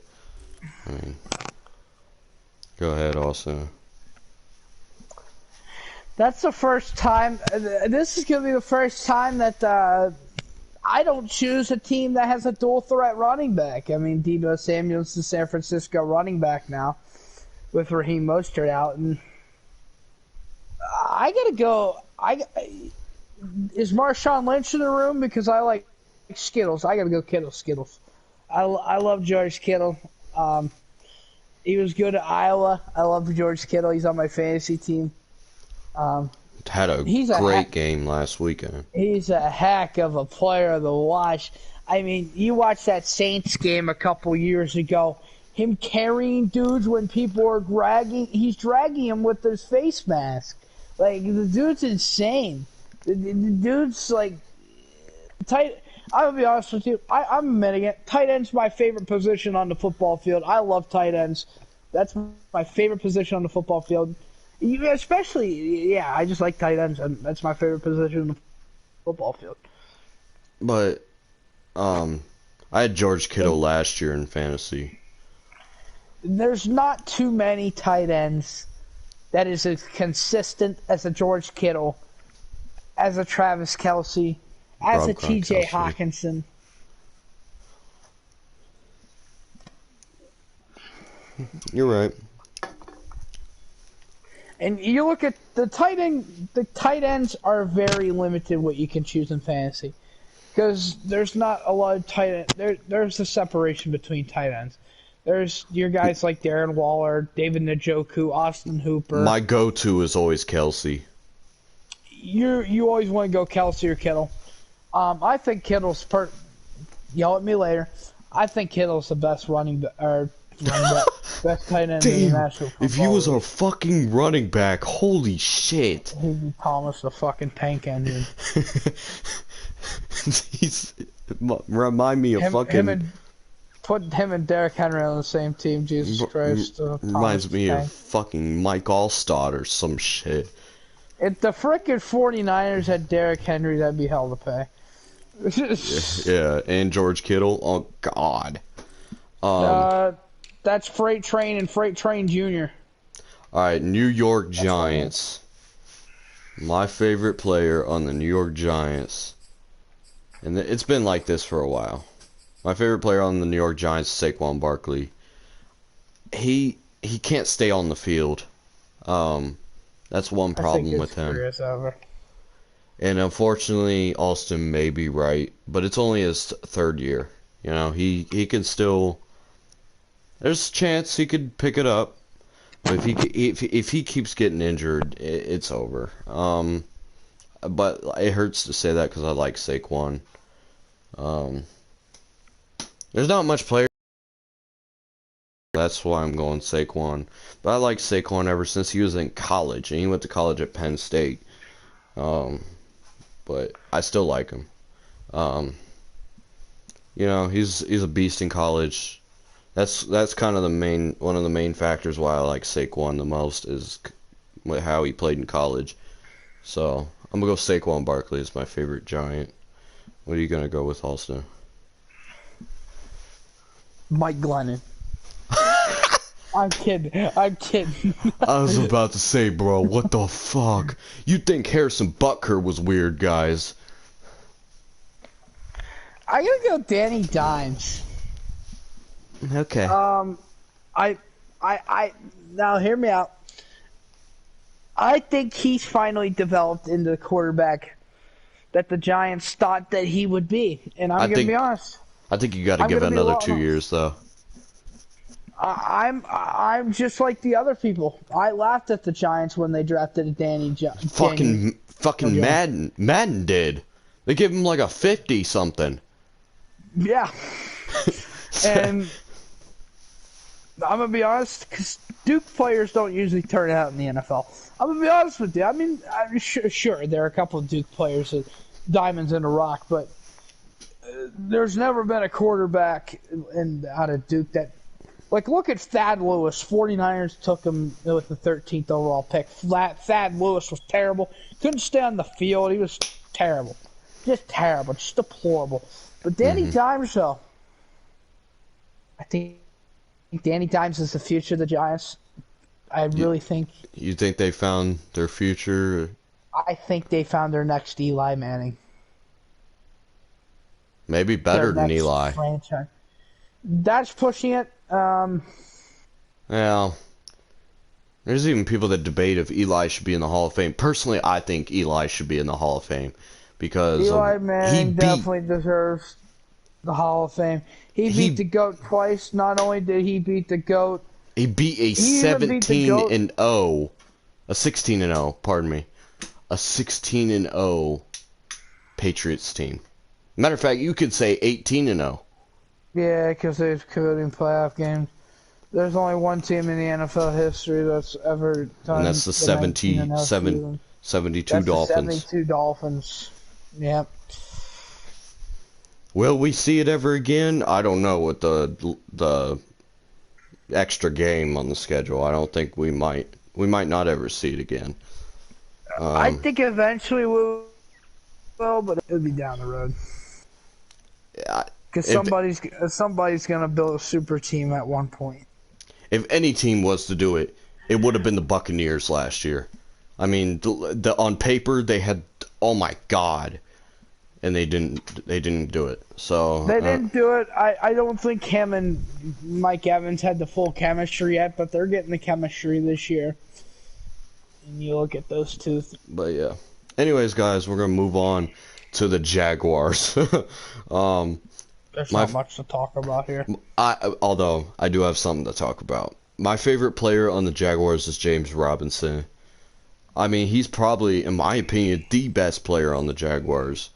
Speaker 1: I mean, go ahead, also.
Speaker 2: That's the first time. This is going to be the first time that I don't choose a team that has a dual threat running back. I mean, Debo Samuel's the San Francisco running back now with Raheem Mostert out. And I got to go. Is Marshawn Lynch in the room? Because I like Skittles. I got to go Skittles. I love George Kittle. He was good at Iowa. I love George Kittle. He's on my fantasy team.
Speaker 1: had a
Speaker 2: He's
Speaker 1: great game last weekend.
Speaker 2: he's a heck of a player to watch. I mean, you watched that Saints game a couple years ago. Him carrying dudes when people are he's dragging him with his face mask. Like, the dude's insane. The dude's like tight. I'm gonna be honest with you. I'm admitting it. Tight end's my favorite position on the football field. I love tight ends. That's my favorite position on the football field. Especially, yeah, I just like tight ends, and that's my favorite position on the football field.
Speaker 1: But I had George Kittle last year in fantasy.
Speaker 2: There's not too many tight ends that is as consistent as a George Kittle, as a Travis Kelce, as a T.J. Hawkinson.
Speaker 1: You're right.
Speaker 2: And you look at the tight ends are very limited what you can choose in fantasy. Because there's not a lot of tight end. There's a separation between tight ends. There's your guys like Darren Waller, David Njoku, Austin Hooper.
Speaker 1: My go-to is always Kelce.
Speaker 2: You always want to go Kelce or Kittle. I think Kittle's yell at me later. I think Kittle's the best best tight end in the National Football
Speaker 1: If he was
Speaker 2: League.
Speaker 1: our fucking running back, holy shit.
Speaker 2: He'd be Thomas the fucking tank engine.
Speaker 1: Remind me of
Speaker 2: Put him and Derrick Henry on the same team, Jesus Christ.
Speaker 1: Reminds me of fucking Mike Allstott or some shit.
Speaker 2: If the frickin' 49ers had Derrick Henry, that'd be hell to pay.
Speaker 1: Yeah, and George Kittle. Oh, God.
Speaker 2: That's Freight Train and Freight Train Jr.
Speaker 1: Alright, New York Giants. My favorite player on the New York Giants. And it's been like this for a while. My favorite player on the New York Giants is Saquon Barkley. He can't stay on the field. That's one problem with him. And unfortunately, Alston may be right, but it's only his third year. You know, he can still. There's a chance he could pick it up, but if he keeps getting injured, it's over. But it hurts to say that because I like Saquon. There's not much player. That's why I'm going Saquon. But I like Saquon ever since he was in college, and he went to college at Penn State. But I still like him. You know, he's a beast in college. That's kind of one of the main factors why I like Saquon the most is how he played in college. So I'm gonna go Saquon Barkley as my favorite Giant. What are you gonna go with, Alston?
Speaker 2: Mike Glennon. I'm kidding.
Speaker 1: I was about to say, bro, what the fuck? You'd think Harrison Butker was weird, guys.
Speaker 2: I gotta go Danny Dimes.
Speaker 1: Okay.
Speaker 2: I now hear me out. I think he's finally developed into the quarterback that the Giants thought that he would be, and I'm gonna be honest.
Speaker 1: I think you got to give it another 2 years, though.
Speaker 2: I'm just like the other people. I laughed at the Giants when they drafted Danny.
Speaker 1: Fucking Madden did. They gave him like a 50 something.
Speaker 2: Yeah. And I'm gonna be honest, because Duke players don't usually turn out in the NFL. I'm gonna be honest with you. I mean, sure, there are a couple of Duke players that diamonds in the rock, but there's never been a quarterback out of Duke that, like, look at Thad Lewis. 49ers took him with the 13th overall pick. Thad Lewis was terrible. Couldn't stay on the field. He was terrible. Just terrible. Just deplorable. But Danny Dimes, though, I think Danny Dimes is the future of the Giants. I really think.
Speaker 1: You think they found their future?
Speaker 2: I think they found their next Eli Manning.
Speaker 1: Maybe better than Eli.
Speaker 2: Franchise. That's pushing it.
Speaker 1: Well, there's even people that debate if Eli should be in the Hall of Fame. Personally, I think Eli should be in the Hall of Fame because
Speaker 2: Eli Manning definitely deserves the Hall of Fame. He beat the GOAT twice. Not only did he beat the GOAT,
Speaker 1: he beat a 17-0, a 16-0, pardon me, a 16-0 Patriots team. Matter of fact, you could say 18-0.
Speaker 2: Yeah, because they've committing playoff games. There's only one team in the NFL history that's ever done
Speaker 1: And that's the
Speaker 2: 19-0 season.
Speaker 1: 72
Speaker 2: That's
Speaker 1: Dolphins.
Speaker 2: The 72 Dolphins. Yep.
Speaker 1: Will we see it ever again? I don't know with the extra game on the schedule. I don't think we might. We might not ever see it again.
Speaker 2: I think eventually we will, but it'll be down the road. Because somebody's gonna build a super team at one point.
Speaker 1: If any team was to do it, it would have been the Buccaneers last year. I mean, on paper they had, oh my god, and they didn't do it. So
Speaker 2: they didn't do it. I don't think him and Mike Evans had the full chemistry yet, but they're getting the chemistry this year. And you look at those two.
Speaker 1: But yeah. Anyways, guys, we're gonna move on to the Jaguars.
Speaker 2: There's not much to talk about here.
Speaker 1: Although I do have something to talk about. My favorite player on the Jaguars is James Robinson. I mean, he's probably, in my opinion, the best player on the Jaguars.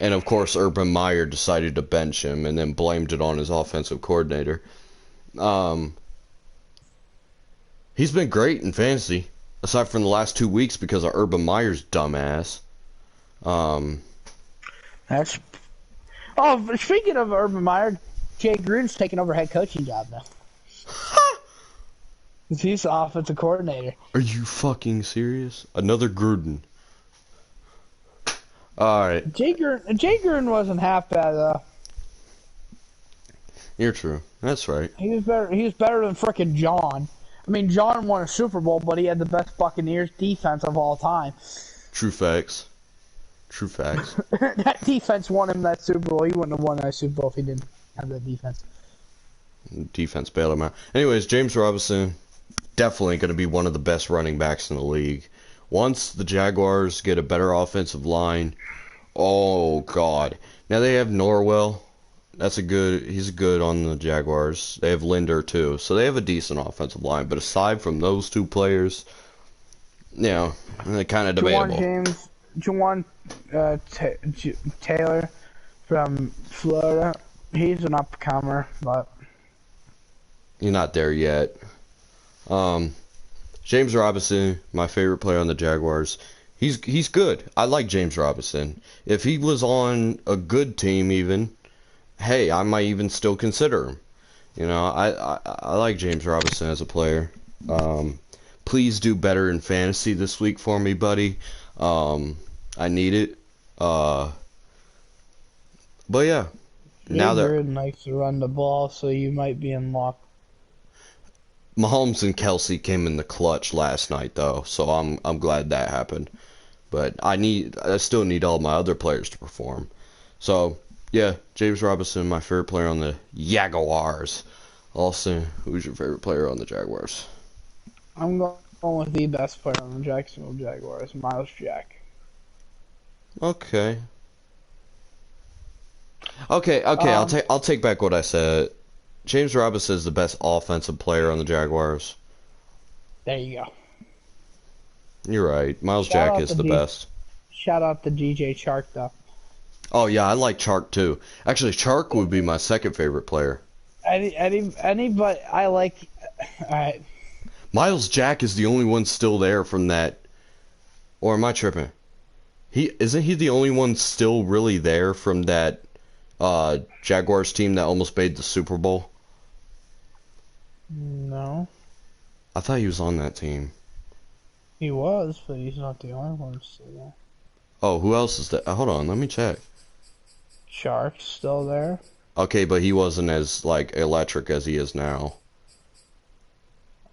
Speaker 1: And of course, Urban Meyer decided to bench him and then blamed it on his offensive coordinator. He's been great in fantasy, aside from the last 2 weeks because of Urban Meyer's dumbass.
Speaker 2: That's. Oh, speaking of Urban Meyer, Jay Gruden's taking over head coaching job now. He's the offensive coordinator.
Speaker 1: Are you fucking serious? Another Gruden. Alright.
Speaker 2: Jay Gruden wasn't half bad, though.
Speaker 1: You're true. That's right.
Speaker 2: He was better than frickin' John. I mean, John won a Super Bowl, but he had the best Buccaneers defense of all time.
Speaker 1: True facts. True facts.
Speaker 2: That defense won him that Super Bowl. He wouldn't have won that Super Bowl if he didn't have that defense.
Speaker 1: Defense bailed him out. Anyways, James Robinson, definitely going to be one of the best running backs in the league. Once the Jaguars get a better offensive line, oh god. Now they have Norwell. He's good on the Jaguars. They have Linder too, so they have a decent offensive line. But aside from those two players, they're kind of debatable.
Speaker 2: Juwan Taylor from Florida, he's an up-comer, but
Speaker 1: he's not there yet. James Robinson, my favorite player on the Jaguars. He's good. I like James Robinson. If he was on a good team even, hey, I might even still consider him. You know, I like James Robinson as a player. Please do better in fantasy this week for me, buddy. I need it. But yeah. Now that
Speaker 2: Gruden likes to run the ball, so you might be in luck.
Speaker 1: Mahomes and Kelsey came in the clutch last night, though, so I'm glad that happened. But I still need all my other players to perform. So yeah, James Robinson, my favorite player on the Jaguars. Austin, who's your favorite player on the Jaguars?
Speaker 2: I'm going with the best player on the Jacksonville Jaguars, Miles Jack.
Speaker 1: Okay. I'll take back what I said. James Robinson is the best offensive player on the Jaguars.
Speaker 2: There you go.
Speaker 1: You're right. Miles Jack is the best.
Speaker 2: Shout out to DJ Chark, though.
Speaker 1: Oh yeah, I like Chark too. Actually, Chark would be my second favorite player.
Speaker 2: Anybody I like. Alright.
Speaker 1: Miles Jack is the only one still there from that. Or am I tripping? Isn't he the only one still really there from that Jaguars team that almost made the Super Bowl?
Speaker 2: No.
Speaker 1: I thought he was on that team.
Speaker 2: He was, but he's not the only one still there.
Speaker 1: Oh, who else is there? Hold on, let me check.
Speaker 2: Shark's still there.
Speaker 1: Okay, but he wasn't as electric as he is now.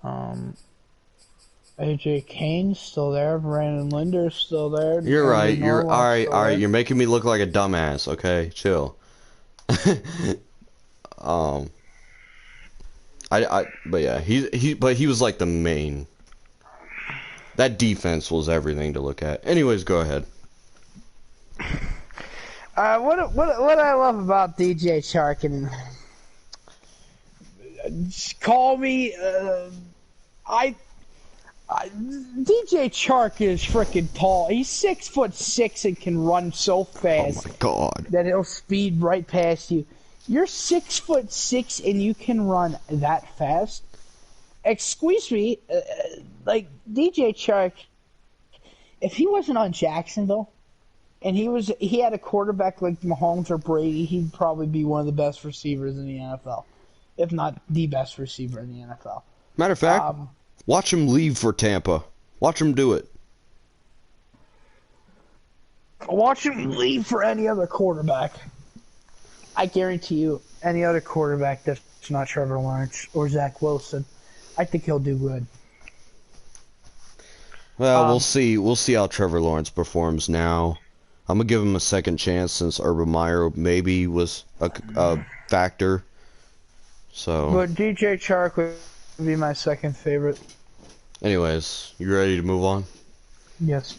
Speaker 2: AJ Kane's still there. Brandon Linder's still there.
Speaker 1: You're right. You're all right. You're making me look like a dumbass. Okay, chill. But yeah, he was like the main. That defense was everything to look at. Anyways, go ahead.
Speaker 2: What I love about DJ Chark, and call me, DJ Chark is freaking tall. He's 6'6" and can run so
Speaker 1: Oh
Speaker 2: fast
Speaker 1: my god.
Speaker 2: that he'll speed right past you. You're 6'6" and you can run that fast. Excuse me, like DJ Chark, if he wasn't on Jacksonville and he had a quarterback like Mahomes or Brady, he'd probably be one of the best receivers in the NFL, if not the best receiver in the NFL.
Speaker 1: Matter of fact, watch him leave for Tampa. Watch him do it.
Speaker 2: Watch him leave for any other quarterback. I guarantee you, any other quarterback that's not Trevor Lawrence or Zach Wilson, I think he'll do good.
Speaker 1: Well, we'll see. We'll see how Trevor Lawrence performs now. I'm gonna give him a second chance since Urban Meyer maybe was a factor. So.
Speaker 2: But DJ Chark would be my second favorite.
Speaker 1: Anyways, you ready to move on?
Speaker 2: Yes.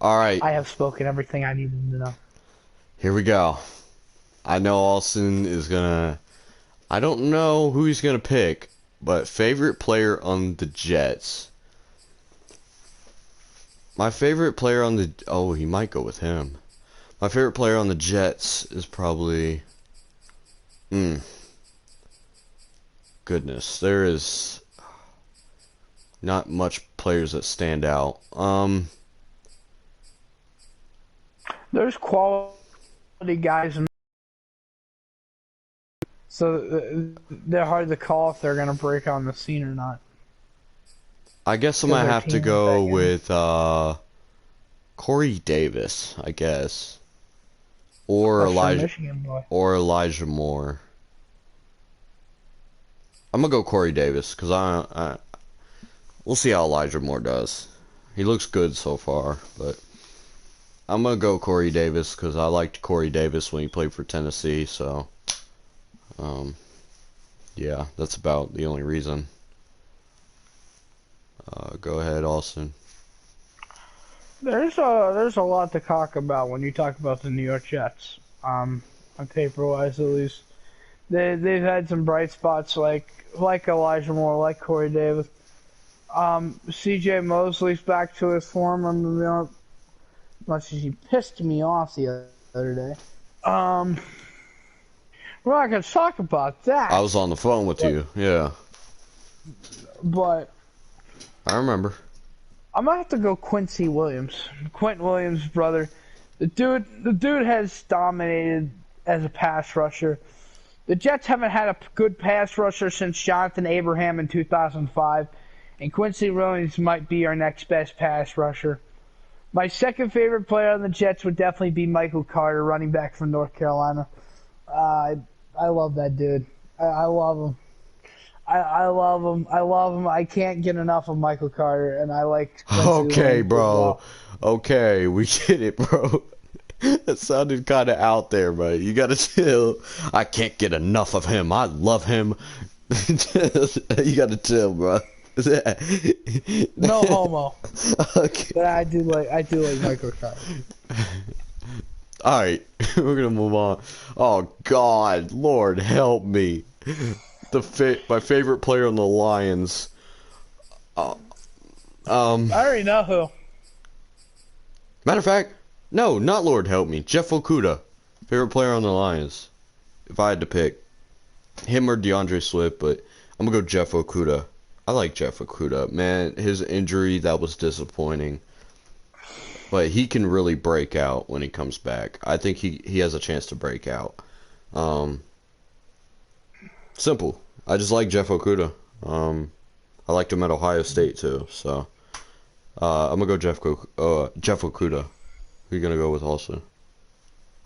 Speaker 1: All right.
Speaker 2: I have spoken everything I needed to know.
Speaker 1: Here we go. I know Austin is gonna. I don't know who he's gonna pick, but favorite player on the Jets. My favorite player on the... Oh, he might go with him. My favorite player on the Jets is probably... Goodness, there is not much players that stand out.
Speaker 2: There's quality guys, so they're hard to call if they're going to break on the scene or not.
Speaker 1: I guess I'm gonna have to go with Corey Davis, I guess, or Elijah Moore. I'm gonna go Corey Davis because we'll see how Elijah Moore does. He looks good so far, but I'm gonna go Corey Davis because I liked Corey Davis when he played for Tennessee. So, yeah, that's about the only reason. Go ahead, Austin.
Speaker 2: There's a lot to talk about when you talk about the New York Jets. On paper wise, at least, they've had some bright spots like Elijah Moore, like Corey Davis. C.J. Mosley's back to his form. Much as he pissed me off the other day. We're not gonna talk about that.
Speaker 1: I was on the phone with you, yeah.
Speaker 2: But
Speaker 1: I remember.
Speaker 2: I'm gonna have to go Quincy Williams. Quentin Williams' brother. The dude has dominated as a pass rusher. The Jets haven't had a good pass rusher since Jonathan Abraham in 2005, and Quincy Williams might be our next best pass rusher. My second favorite player on the Jets would definitely be Michael Carter, running back from North Carolina. I love that dude. I love him. I love him. I love him. I can't get enough of Michael Carter, and I like.
Speaker 1: Okay, bro. Okay, we get it, bro. That sounded kind of out there, bro. You gotta chill. I can't get enough of him. I love him. You gotta chill, bro.
Speaker 2: No homo.
Speaker 1: Okay.
Speaker 2: But I do like Michael Carter.
Speaker 1: All right, we're gonna move on. Oh God, Lord help me. My favorite player on the Lions.
Speaker 2: I already know who.
Speaker 1: Matter of fact, no, not Lord help me. Jeff Okudah, favorite player on the Lions. If I had to pick him or DeAndre Swift, but I'm gonna go Jeff Okudah. I like Jeff Okudah, man. His injury, that was disappointing, but he can really break out when he comes back. I think he has a chance to break out. Simple. I just like Jeff Okudah. I liked him at Ohio State too. So I'm gonna go Jeff Okudah. Who you gonna go with also?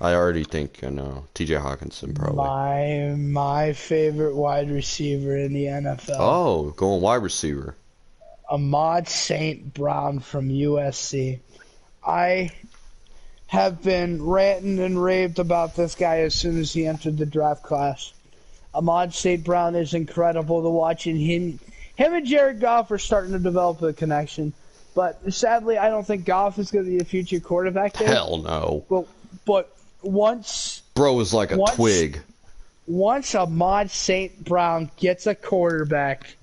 Speaker 1: I already think I know T.J. Hawkinson probably.
Speaker 2: My favorite wide receiver in the NFL.
Speaker 1: Oh, going wide receiver.
Speaker 2: Ahmad St. Brown from USC. I have been ranting and raved about this guy as soon as he entered the draft class. Ahmad St. Brown is incredible to watch, and him and Jared Goff are starting to develop a connection. But sadly, I don't think Goff is going to be the future quarterback there.
Speaker 1: Hell no.
Speaker 2: But once...
Speaker 1: Bro is like a twig.
Speaker 2: Once Ahmad St. Brown gets a quarterback,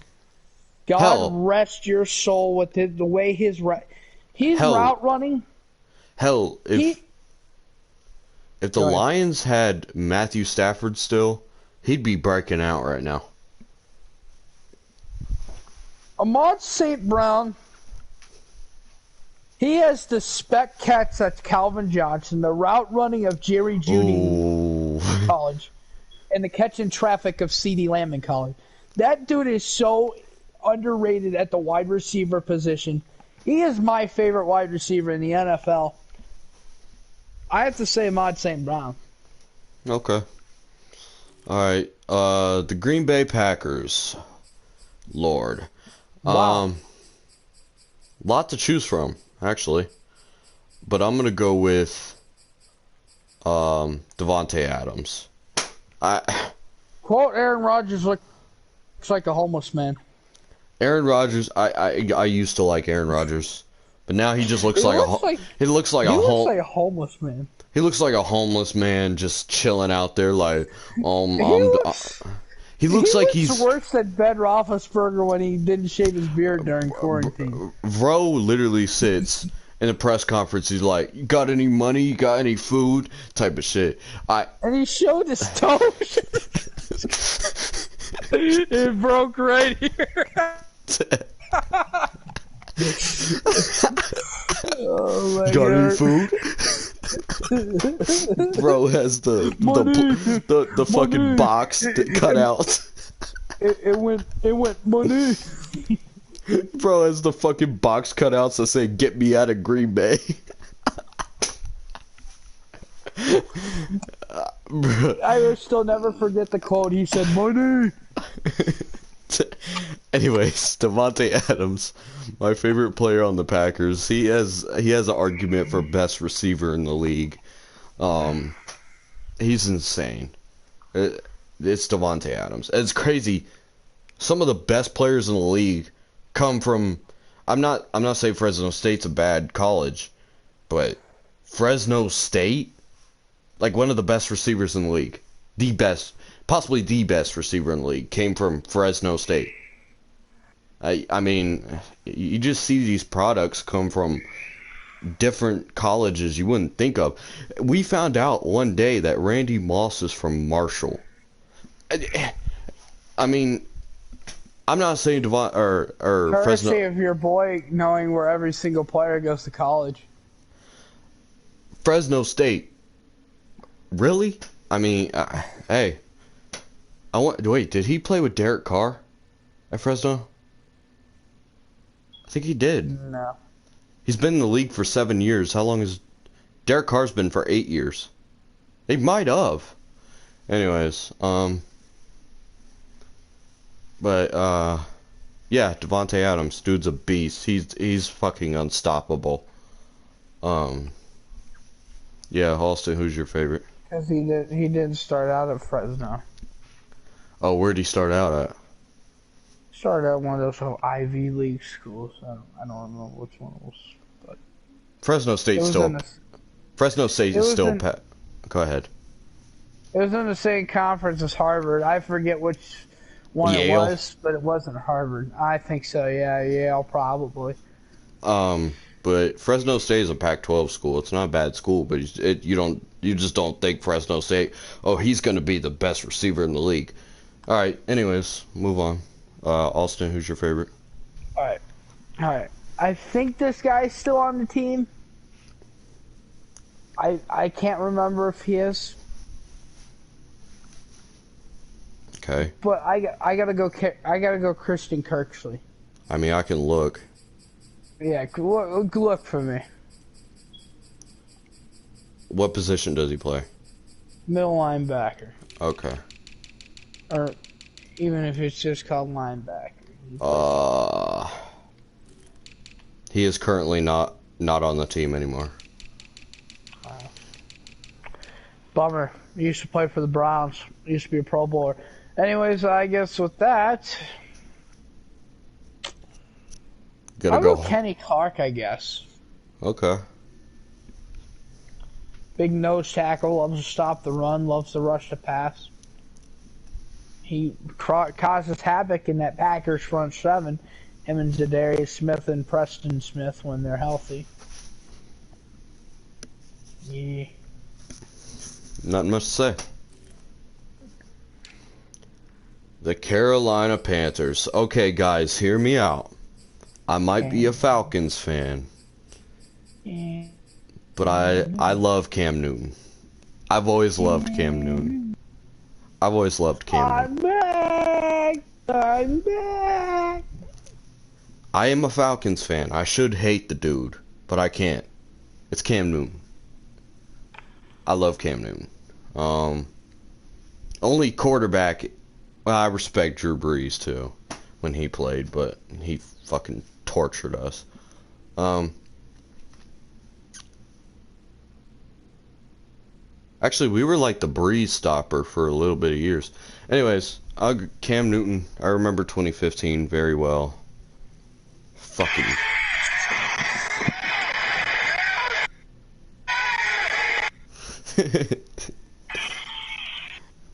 Speaker 2: God
Speaker 1: Hell,
Speaker 2: rest your soul with the way his
Speaker 1: hell,
Speaker 2: route running.
Speaker 1: hell.
Speaker 2: He
Speaker 1: If the
Speaker 2: Go ahead.
Speaker 1: Lions had Matthew Stafford still, he'd be breaking out right now.
Speaker 2: Ahmad St. Brown, he has the spec catch that's Calvin Johnson, the route running of Jerry Jeudy in
Speaker 1: Ooh.
Speaker 2: college, and the catch in traffic of CeeDee Lamb in college. That dude is so underrated at the wide receiver position. He is my favorite wide receiver in the NFL. I have to say Ahmad St. Brown.
Speaker 1: Okay. Alright. The Green Bay Packers. Lord.
Speaker 2: Wow.
Speaker 1: Lot to choose from, actually. But I'm gonna go with Devontae Adams.
Speaker 2: Quote Aaron Rodgers looks like a homeless man.
Speaker 1: Aaron Rodgers, I used to like Aaron Rodgers, but now he just looks
Speaker 2: He
Speaker 1: like
Speaker 2: looks like
Speaker 1: he looks like
Speaker 2: he
Speaker 1: a
Speaker 2: looks like a homeless man.
Speaker 1: he looks like a homeless man just chilling out there like
Speaker 2: He looks
Speaker 1: he looks like he's
Speaker 2: worse than Ben Roethlisberger when he didn't shave his beard during quarantine.
Speaker 1: Bro literally sits in a press conference. He's like, "You got any money? You got any food?" Type of shit.
Speaker 2: And he showed his toes. It broke right here. Oh my
Speaker 1: Got any
Speaker 2: God.
Speaker 1: food? Bro has the fucking
Speaker 2: Money.
Speaker 1: box cut out.
Speaker 2: It went money.
Speaker 1: Bro has the fucking box cutouts that say "Get me out of Green Bay."
Speaker 2: I will still never forget the quote. He said, "Money."
Speaker 1: Anyways, Devontae Adams, my favorite player on the Packers. He has an argument for best receiver in the league. He's insane. It's Devontae Adams. It's crazy. Some of the best players in the league come from. I'm not saying Fresno State's a bad college, but Fresno State, like one of the best receivers in the league, the best, possibly the best receiver in the league, came from Fresno State. I mean, you just see these products come from different colleges you wouldn't think of. We found out one day that Randy Moss is from Marshall. I mean, I'm not saying or
Speaker 2: Courtesy
Speaker 1: Fresno
Speaker 2: of your boy knowing where every single player goes to college.
Speaker 1: State. Really? I mean, hey, wait. Did he play with Derek Carr at Fresno? I think he did.
Speaker 2: No.
Speaker 1: He's been in the league for 7 years. How long has Derek Carr's been for 8 years? They might have. Anyways, but yeah, Devontae Adams, dude's a beast. He's fucking unstoppable. Yeah, Halston, who's your favorite?
Speaker 2: Because he didn't start out at Fresno.
Speaker 1: Oh, where'd he start out at?
Speaker 2: Started at one of those little Ivy League schools. I don't remember which one it was. But
Speaker 1: Fresno State's still. Fresno State is still. Go ahead.
Speaker 2: It was in the same conference as Harvard. I forget which one
Speaker 1: Yale.
Speaker 2: it was, but it wasn't Harvard. I think so. Yeah, Yale probably.
Speaker 1: But Fresno State is a Pac-12 school. It's not a bad school, but you just don't think Fresno State. Oh, he's going to be the best receiver in the league. All right. Anyways, move on. Alston, who's your favorite?
Speaker 2: All right. I think this guy's still on the team. I can't remember if he is.
Speaker 1: Okay.
Speaker 2: But I gotta go Christian Kirksey.
Speaker 1: I mean, I can look.
Speaker 2: Yeah, look for me.
Speaker 1: What position does he play?
Speaker 2: Middle linebacker.
Speaker 1: Okay.
Speaker 2: Or even if it's just called linebacker.
Speaker 1: He is currently not on the team anymore.
Speaker 2: Bummer. He used to play for the Browns. He used to be a Pro Bowler. Anyways, I guess with that, I'll go Kenny Clark, I guess.
Speaker 1: Okay.
Speaker 2: Big nose tackle, loves to stop the run, loves to rush the pass. He causes havoc in that Packers front seven. Him and Zadarius Smith and Preston Smith when they're healthy. Yeah.
Speaker 1: Nothing much to say. The Carolina Panthers. Okay, guys, hear me out. I might be a Falcons fan, but I love Cam Newton. I've always loved Cam Newton. I've always loved Cam Newton.
Speaker 2: I'm back.
Speaker 1: I am a Falcons fan. I should hate the dude, but I can't. It's Cam Newton. I love Cam Newton. Only quarterback. Well, I respect Drew Brees too when he played, but he fucking tortured us. Actually, we were like the Breeze stopper for a little bit of years. Anyways, Cam Newton. I remember 2015 very well. Fucking.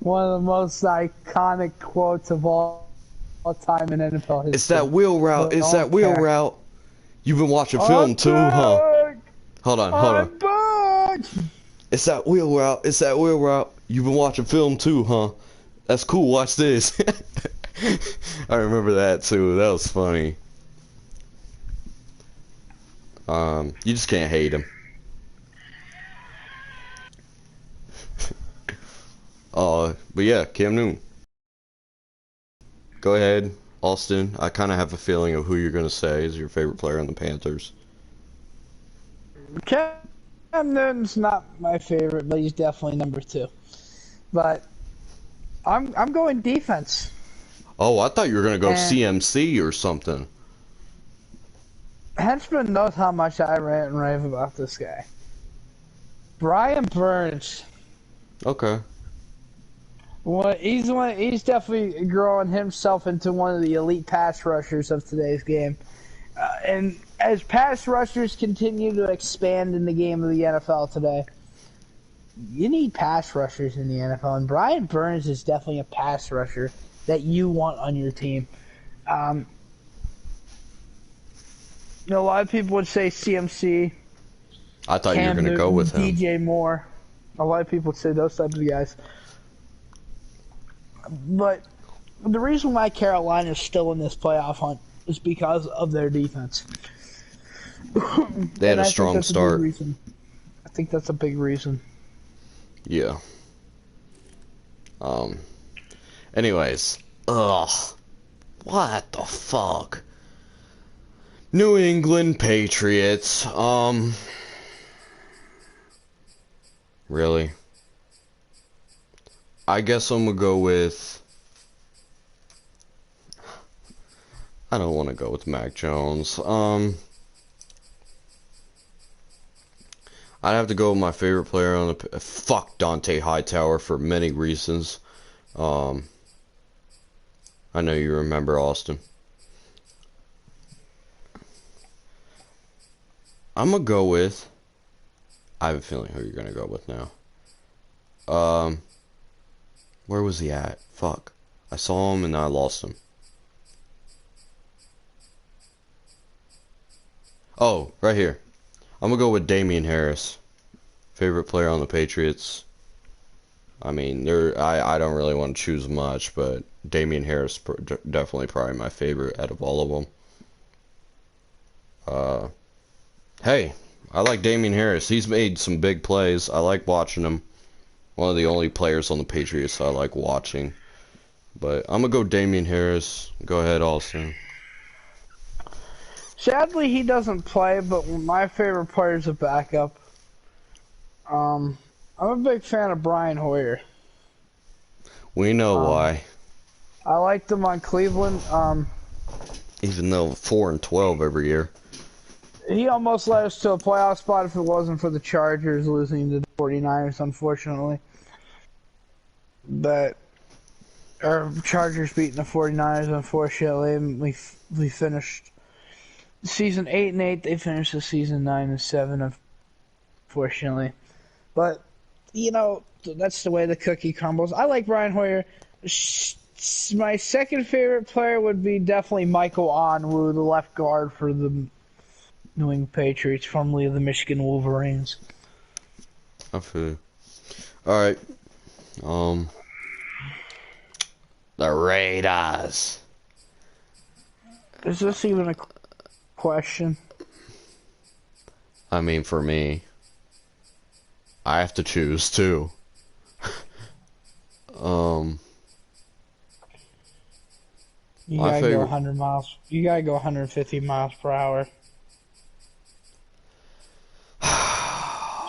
Speaker 2: One of the most iconic quotes of all time in NFL history.
Speaker 1: It's that wheel route. It's that wheel route. You've been watching film too, huh? Hold on. It's that wheel route. It's that wheel route. You've been watching film too, huh? That's cool. Watch this. I remember that too. That was funny. You just can't hate him. But yeah, Cam Newton. Go ahead, Austin. I kind of have a feeling of who you're gonna say is your favorite player on the Panthers.
Speaker 2: Cam Newton's not my favorite, but he's definitely number 2. But I'm going defense.
Speaker 1: Oh, I thought you were gonna go CMC or something.
Speaker 2: Henchman knows how much I rant and rave about this guy. Brian Burns.
Speaker 1: Okay.
Speaker 2: Well, he's definitely growing himself into one of the elite pass rushers of today's game. And as pass rushers continue to expand in the game of the NFL today, you need pass rushers in the NFL. And Brian Burns is definitely a pass rusher that you want on your team. A lot of people would say CMC.
Speaker 1: I thought you were going to go with him.
Speaker 2: DJ Moore. A lot of people would say those types of guys. But the reason why Carolina is still in this playoff hunt is because of their defense.
Speaker 1: They had a strong start.
Speaker 2: I think that's a big reason.
Speaker 1: Yeah. Anyways. Ugh. What the fuck? New England Patriots. Really? I guess I'm gonna go with... I don't want to go with Mac Jones. I'd have to go with my favorite player on the... Fuck Dante Hightower for many reasons. I know you remember Austin. I'm gonna go with... I have a feeling who you're gonna go with now. Where was he at? Fuck. I saw him and I lost him. Oh, right here. I'm gonna go with Damian Harris. Favorite player on the Patriots. I mean, I don't really want to choose much, but Damian Harris definitely probably my favorite out of all of them. Hey, I like Damian Harris. He's made some big plays. I like watching him. One of the only players on the Patriots I like watching. But I'm going to go Damian Harris. Go ahead, Austin.
Speaker 2: Sadly, he doesn't play, but my favorite player is a backup. I'm a big fan of Brian Hoyer.
Speaker 1: We know why.
Speaker 2: I liked him on Cleveland.
Speaker 1: Even though 4-12 every year.
Speaker 2: He almost led us to a playoff spot if it wasn't for the Chargers losing to the 49ers, unfortunately. But our Chargers beating the 49ers, unfortunately. We finished season 8-8. They finished the season 9-7, unfortunately. But, you know, that's the way the cookie crumbles. I like Brian Hoyer. My second favorite player would be definitely Michael Onwu, the left guard for the New England Patriots, formerly of the Michigan Wolverines.
Speaker 1: I feel you. Alright. The Raiders.
Speaker 2: Is this even a question?
Speaker 1: I mean, for me, I have to choose too.
Speaker 2: You
Speaker 1: my
Speaker 2: gotta go
Speaker 1: favorite.
Speaker 2: 100 miles. You gotta go 150 miles per hour.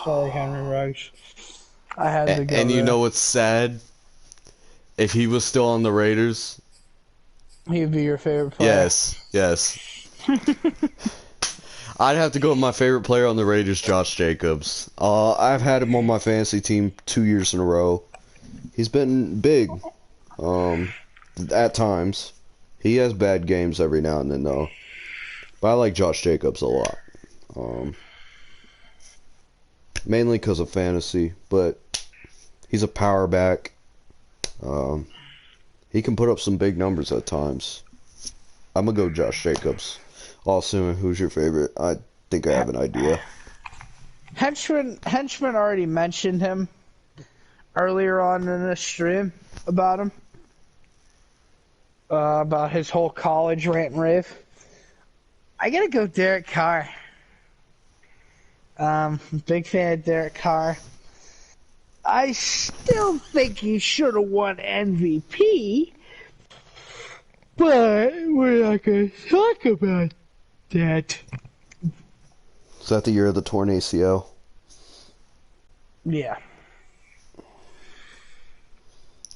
Speaker 2: Sorry, Henry Ruggs. I had to go
Speaker 1: And you
Speaker 2: there.
Speaker 1: know what's sad? If he was still on the Raiders,
Speaker 2: He'd be your favorite player.
Speaker 1: yes. I'd have to go with my favorite player on the Raiders, Josh Jacobs. I've had him on my fantasy team 2 years in a row. He's been big, at times. He has bad games every now and then, though. But I like Josh Jacobs a lot. Mainly because of fantasy, but he's a power back. He can put up some big numbers at times. I'm going to go Josh Jacobs. Also, who's your favorite? I think I have an idea.
Speaker 2: Henchman already mentioned him earlier on in the stream about him. About his whole college rant and rave. I gotta go Derek Carr. Big fan of Derek Carr. I still think he should have won MVP, but we're not gonna talk about that.
Speaker 1: Is that the year of the torn ACL?
Speaker 2: Yeah.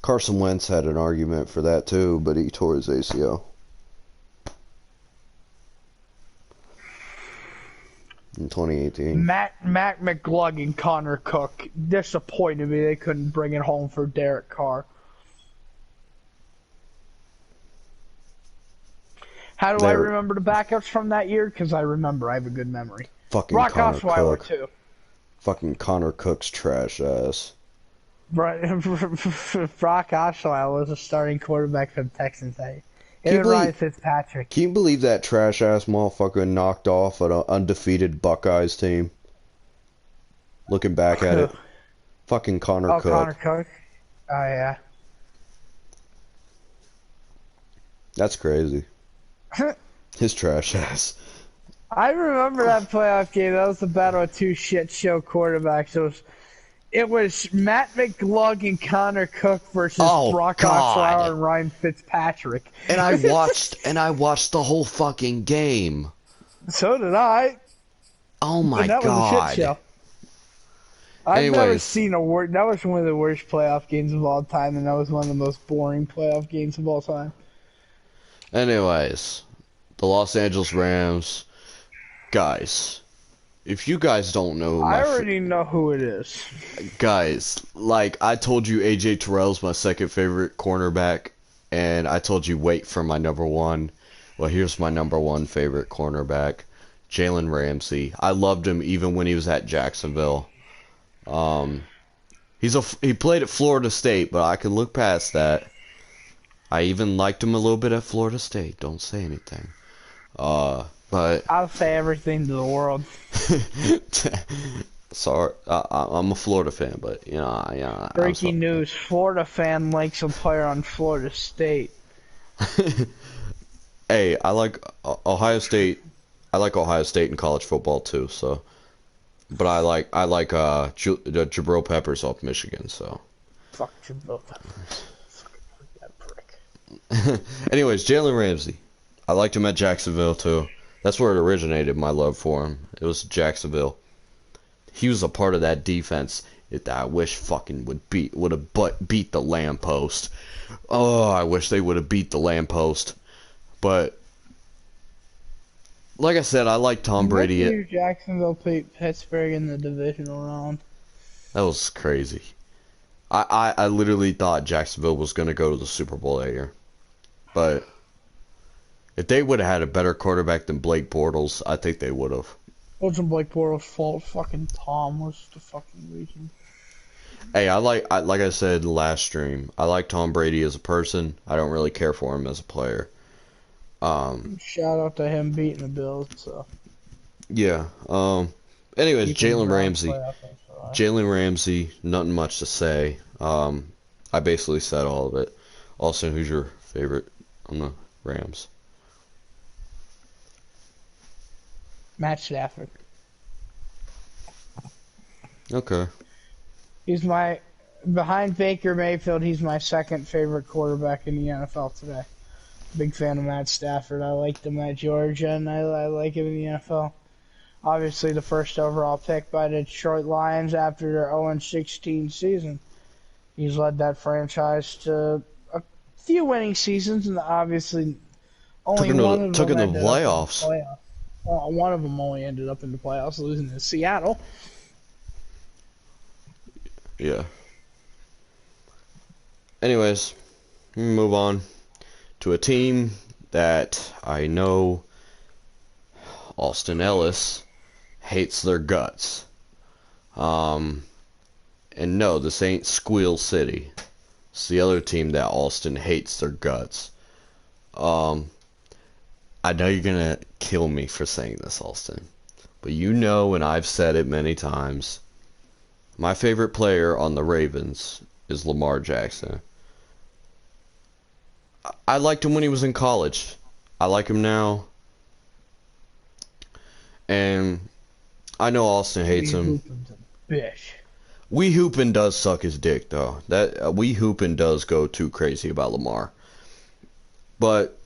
Speaker 1: Carson Wentz had an argument for that too, but he tore his ACL. In 2018.
Speaker 2: Matt McGlug, Connor Cook disappointed me they couldn't bring it home for Derek Carr. How do I remember the backups from that year? Because I remember. I have a good memory.
Speaker 1: Fucking
Speaker 2: Brock
Speaker 1: Connor
Speaker 2: Osweiler,
Speaker 1: Cook.
Speaker 2: too.
Speaker 1: Fucking Connor Cook's trash ass.
Speaker 2: Brock Osweiler was a starting quarterback for the Texans.
Speaker 1: Can
Speaker 2: And Ryan Fitzpatrick.
Speaker 1: you believe that trash ass motherfucker knocked off an undefeated Buckeyes team? Looking back at it. Fucking Connor Cook.
Speaker 2: Connor Cook. Oh, yeah.
Speaker 1: That's crazy. His trash ass.
Speaker 2: I remember that playoff game. That was the battle of two shit show quarterbacks. It was Matt McGlug and Connor Cook versus Brock Osweiler and Ryan Fitzpatrick.
Speaker 1: And I watched the whole fucking game.
Speaker 2: So did I.
Speaker 1: Oh my
Speaker 2: that
Speaker 1: god.
Speaker 2: was a shit show. I've never seen a worse. That was one of the worst playoff games of all time, and that was one of the most boring playoff games of all time.
Speaker 1: Anyways, the Los Angeles Rams, guys. If you guys don't know,
Speaker 2: I already know who it is.
Speaker 1: Guys, like I told you, AJ Terrell's my second favorite cornerback, and I told you wait for my number one. Well, here's my number one favorite cornerback, Jalen Ramsey. I loved him even when he was at Jacksonville. He played at Florida State, but I can look past that. I even liked him a little bit at Florida State. Don't say anything. But
Speaker 2: I'll say everything to the world.
Speaker 1: Sorry, I'm a Florida fan, but you know,
Speaker 2: Breaking news: Florida fan likes a player on Florida State.
Speaker 1: Hey, I like Ohio State. I like Ohio State in college football too. So, but I like Jabril Peppers off Michigan. So.
Speaker 2: Fuck Jabril Peppers. That prick.
Speaker 1: Anyways, Jalen Ramsey. I liked him at Jacksonville too. That's where it originated, my love for him. It was Jacksonville. He was a part of that defense that I wish fucking would have beat the lamppost. Oh, I wish they would have beat the lamppost. But like I said, I like Tom Brady.
Speaker 2: Jacksonville beat Pittsburgh in the divisional round.
Speaker 1: That was crazy. I literally thought Jacksonville was going to go to the Super Bowl that year. But if they would have had a better quarterback than Blake Bortles, I think they would have.
Speaker 2: It wasn't Blake Bortles' fault. Fucking Tom was the fucking reason.
Speaker 1: Hey, like I said last stream, I like Tom Brady as a person. I don't really care for him as a player.
Speaker 2: Shout out to him beating the Bills. So
Speaker 1: Yeah. Anyways,
Speaker 2: keeping the
Speaker 1: Jalen
Speaker 2: Browns
Speaker 1: Ramsey.
Speaker 2: playoff hopes alive.
Speaker 1: Jalen Ramsey, nothing much to say. I basically said all of it. Austin, who's your favorite on the Rams?
Speaker 2: Matt Stafford.
Speaker 1: Okay.
Speaker 2: He's behind Baker Mayfield. He's my second favorite quarterback in the NFL today. Big fan of Matt Stafford. I liked him at Georgia, and I like him in the NFL. Obviously, the first overall pick by the Detroit Lions after their 0-16 season. He's led that franchise to a few winning seasons, and obviously only one of
Speaker 1: Took
Speaker 2: them
Speaker 1: in the
Speaker 2: ended up in the
Speaker 1: playoffs.
Speaker 2: playoffs. Well, one of them only ended up in the playoffs, losing to Seattle.
Speaker 1: Yeah. Anyways, move on to a team that I know Austin Ellis hates their guts. And no, this ain't Squeal City. It's the other team that Austin hates their guts. I know you're gonna kill me for saying this, Austin. But you know, and I've said it many times, my favorite player on the Ravens is Lamar Jackson. I liked him when he was in college. I like him now. And I know Austin hates him.
Speaker 2: Bish.
Speaker 1: Wee Hoopin does suck his dick, though. That Wee Hoopin does go too crazy about Lamar. But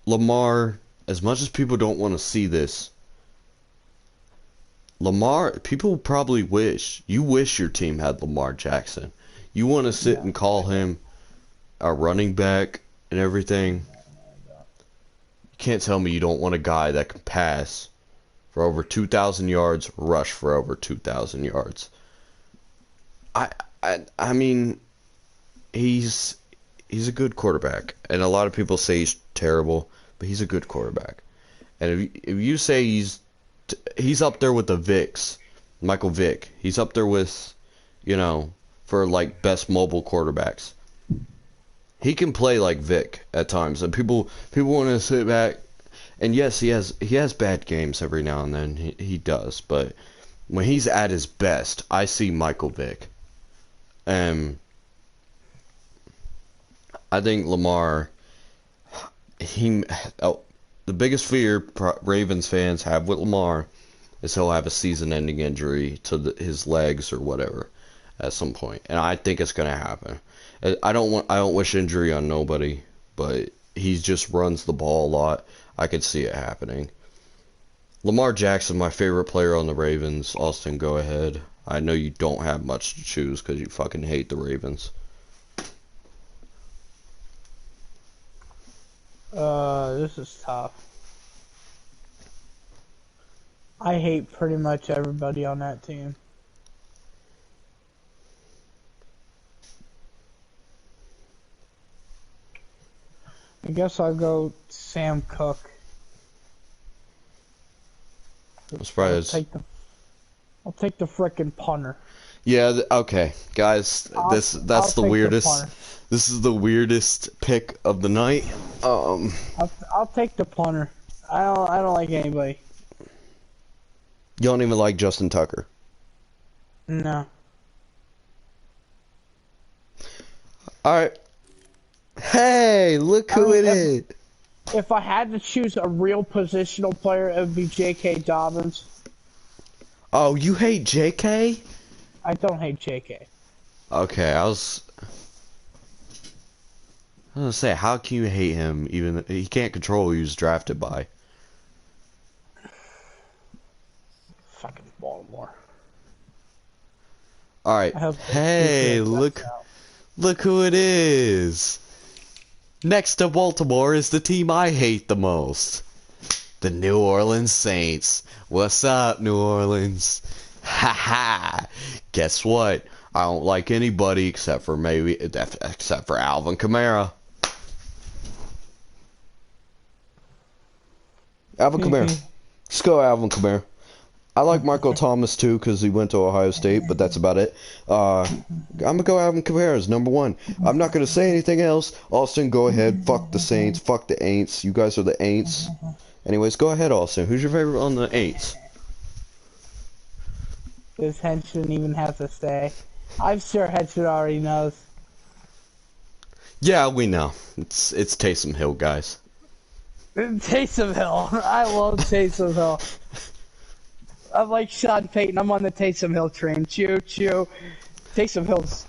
Speaker 1: Lamar, as much as people don't want to see this, Lamar, people probably wish your team had Lamar Jackson. You want to sit and call him a running back and everything. You can't tell me you don't want a guy that can pass for over 2,000 yards, rush for over 2,000 yards. I mean, he's a good quarterback, and a lot of people say he's terrible, but he's a good quarterback. And if you say he's up there with the Vicks, Michael Vick. He's up there with, for like best mobile quarterbacks. He can play like Vick at times, and people want to sit back. And yes, he has bad games every now and then. He does, but when he's at his best, I see Michael Vick. I think Lamar. The biggest fear Ravens fans have with Lamar is he'll have a season-ending injury to his legs or whatever at some point, and I think it's gonna happen. I don't wish injury on nobody, but he just runs the ball a lot. I could see it happening. Lamar Jackson, my favorite player on the Ravens. Austin, go ahead. I know you don't have much to choose because you fucking hate the Ravens.
Speaker 2: This is tough. I hate pretty much everybody on that team. I guess I'll go Sam Cook.
Speaker 1: I'm surprised.
Speaker 2: I'll take the frickin' punter.
Speaker 1: Yeah, okay. Guys, that's the weirdest. This is the weirdest pick of the night.
Speaker 2: I'll take the punter. I don't like anybody.
Speaker 1: You don't even like Justin Tucker.
Speaker 2: No.
Speaker 1: Alright. Hey, look who it is.
Speaker 2: If I had to choose a real positional player, it would be J.K. Dobbins.
Speaker 1: Oh, you hate J.K.?
Speaker 2: I don't hate J.K.
Speaker 1: Okay, I was gonna say, how can you hate him? Even he can't control who he was drafted by.
Speaker 2: Fucking Baltimore.
Speaker 1: All right. Hey, look who it is. Next to Baltimore is the team I hate the most. The New Orleans Saints. What's up, New Orleans? Ha ha. Guess what? I don't like anybody except for Alvin Kamara. Alvin Kamara. Let's go, Alvin Kamara. I like Michael Thomas too because he went to Ohio State, but that's about it. I'm gonna go Alvin Kamara's number one. I'm not gonna say anything else. Austin, go ahead. Fuck the Saints. Fuck the Aints. You guys are the Aints. Anyways, go ahead, Austin. Who's your favorite on the Aints?
Speaker 2: This head shouldn't even have to stay. I'm sure Headshot already knows.
Speaker 1: Yeah, we know. It's Taysom Hill, guys.
Speaker 2: Taysom Hill. I love Taysom Hill. I'm like Sean Payton. I'm on the Taysom Hill train. Choo choo. Taysom Hill's.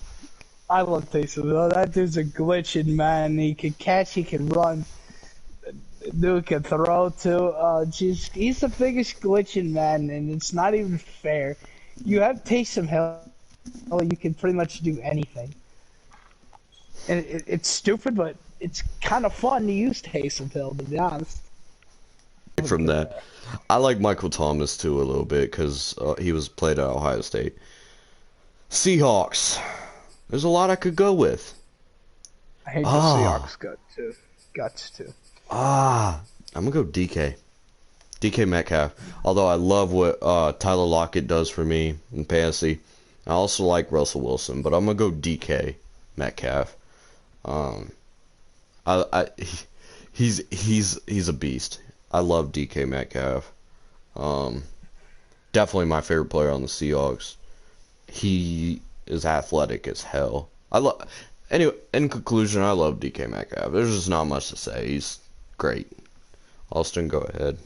Speaker 2: I love Taysom Hill. That dude's a glitching man. He can catch. He can run. Dude can throw too. Jeez, he's the biggest glitching man, and it's not even fair. You have Taysom Hill, you can pretty much do anything. And it's stupid, but it's kind of fun to use Taysom Hill, to be honest.
Speaker 1: From that, I like Michael Thomas too a little bit because he was played at Ohio State. Seahawks. There's a lot I could go with.
Speaker 2: I hate the Seahawks guts too.
Speaker 1: I'm gonna go DK. DK Metcalf. Although I love what Tyler Lockett does for me in fantasy. I also like Russell Wilson, but I'm gonna go DK Metcalf. He's a beast. I love DK Metcalf. Definitely my favorite player on the Seahawks. He is athletic as hell. Anyway, in conclusion, I love DK Metcalf. There's just not much to say. He's great. Austin, go ahead.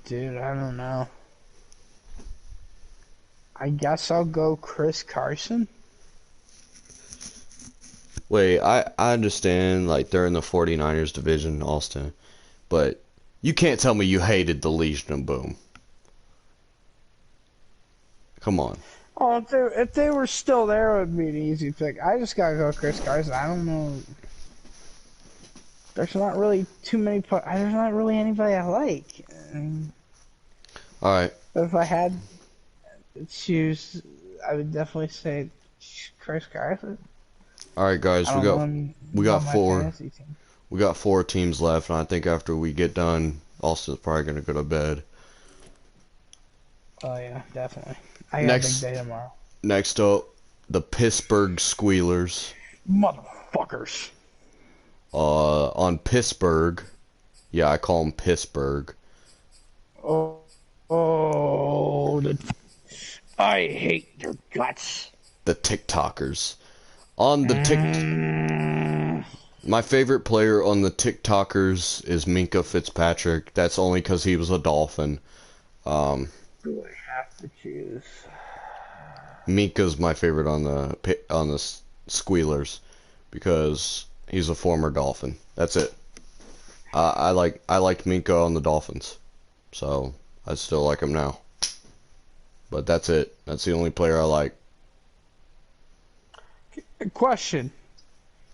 Speaker 2: Dude, I don't know. I guess I'll go Chris Carson.
Speaker 1: Wait, I understand, like, they're in the 49ers division, Austin, but you can't tell me you hated the Legion of Boom. Come on.
Speaker 2: Oh, if they were still there, it would be an easy pick. I just gotta go Chris Carson. I don't know. There's not really there's not really anybody I like.
Speaker 1: Alright.
Speaker 2: But if I had to choose, I would definitely say Chris Carson.
Speaker 1: Alright, guys, we got four teams left, and I think after we get done, Austin's probably gonna go to bed.
Speaker 2: Oh yeah, definitely. I got a big day tomorrow.
Speaker 1: Next up, the Pittsburgh Squealers.
Speaker 2: Motherfuckers.
Speaker 1: On Pittsburgh. Yeah, I call them Pittsburgh.
Speaker 2: I hate their guts.
Speaker 1: The TikTokers. On the my favorite player on the TikTokers is Minkah Fitzpatrick. That's only because he was a Dolphin.
Speaker 2: Do I have to choose?
Speaker 1: Minkah's my favorite on the Squealers because he's a former Dolphin. That's it. I liked Minkah on the Dolphins, so I still like him now. But that's it. That's the only player I like.
Speaker 2: Question.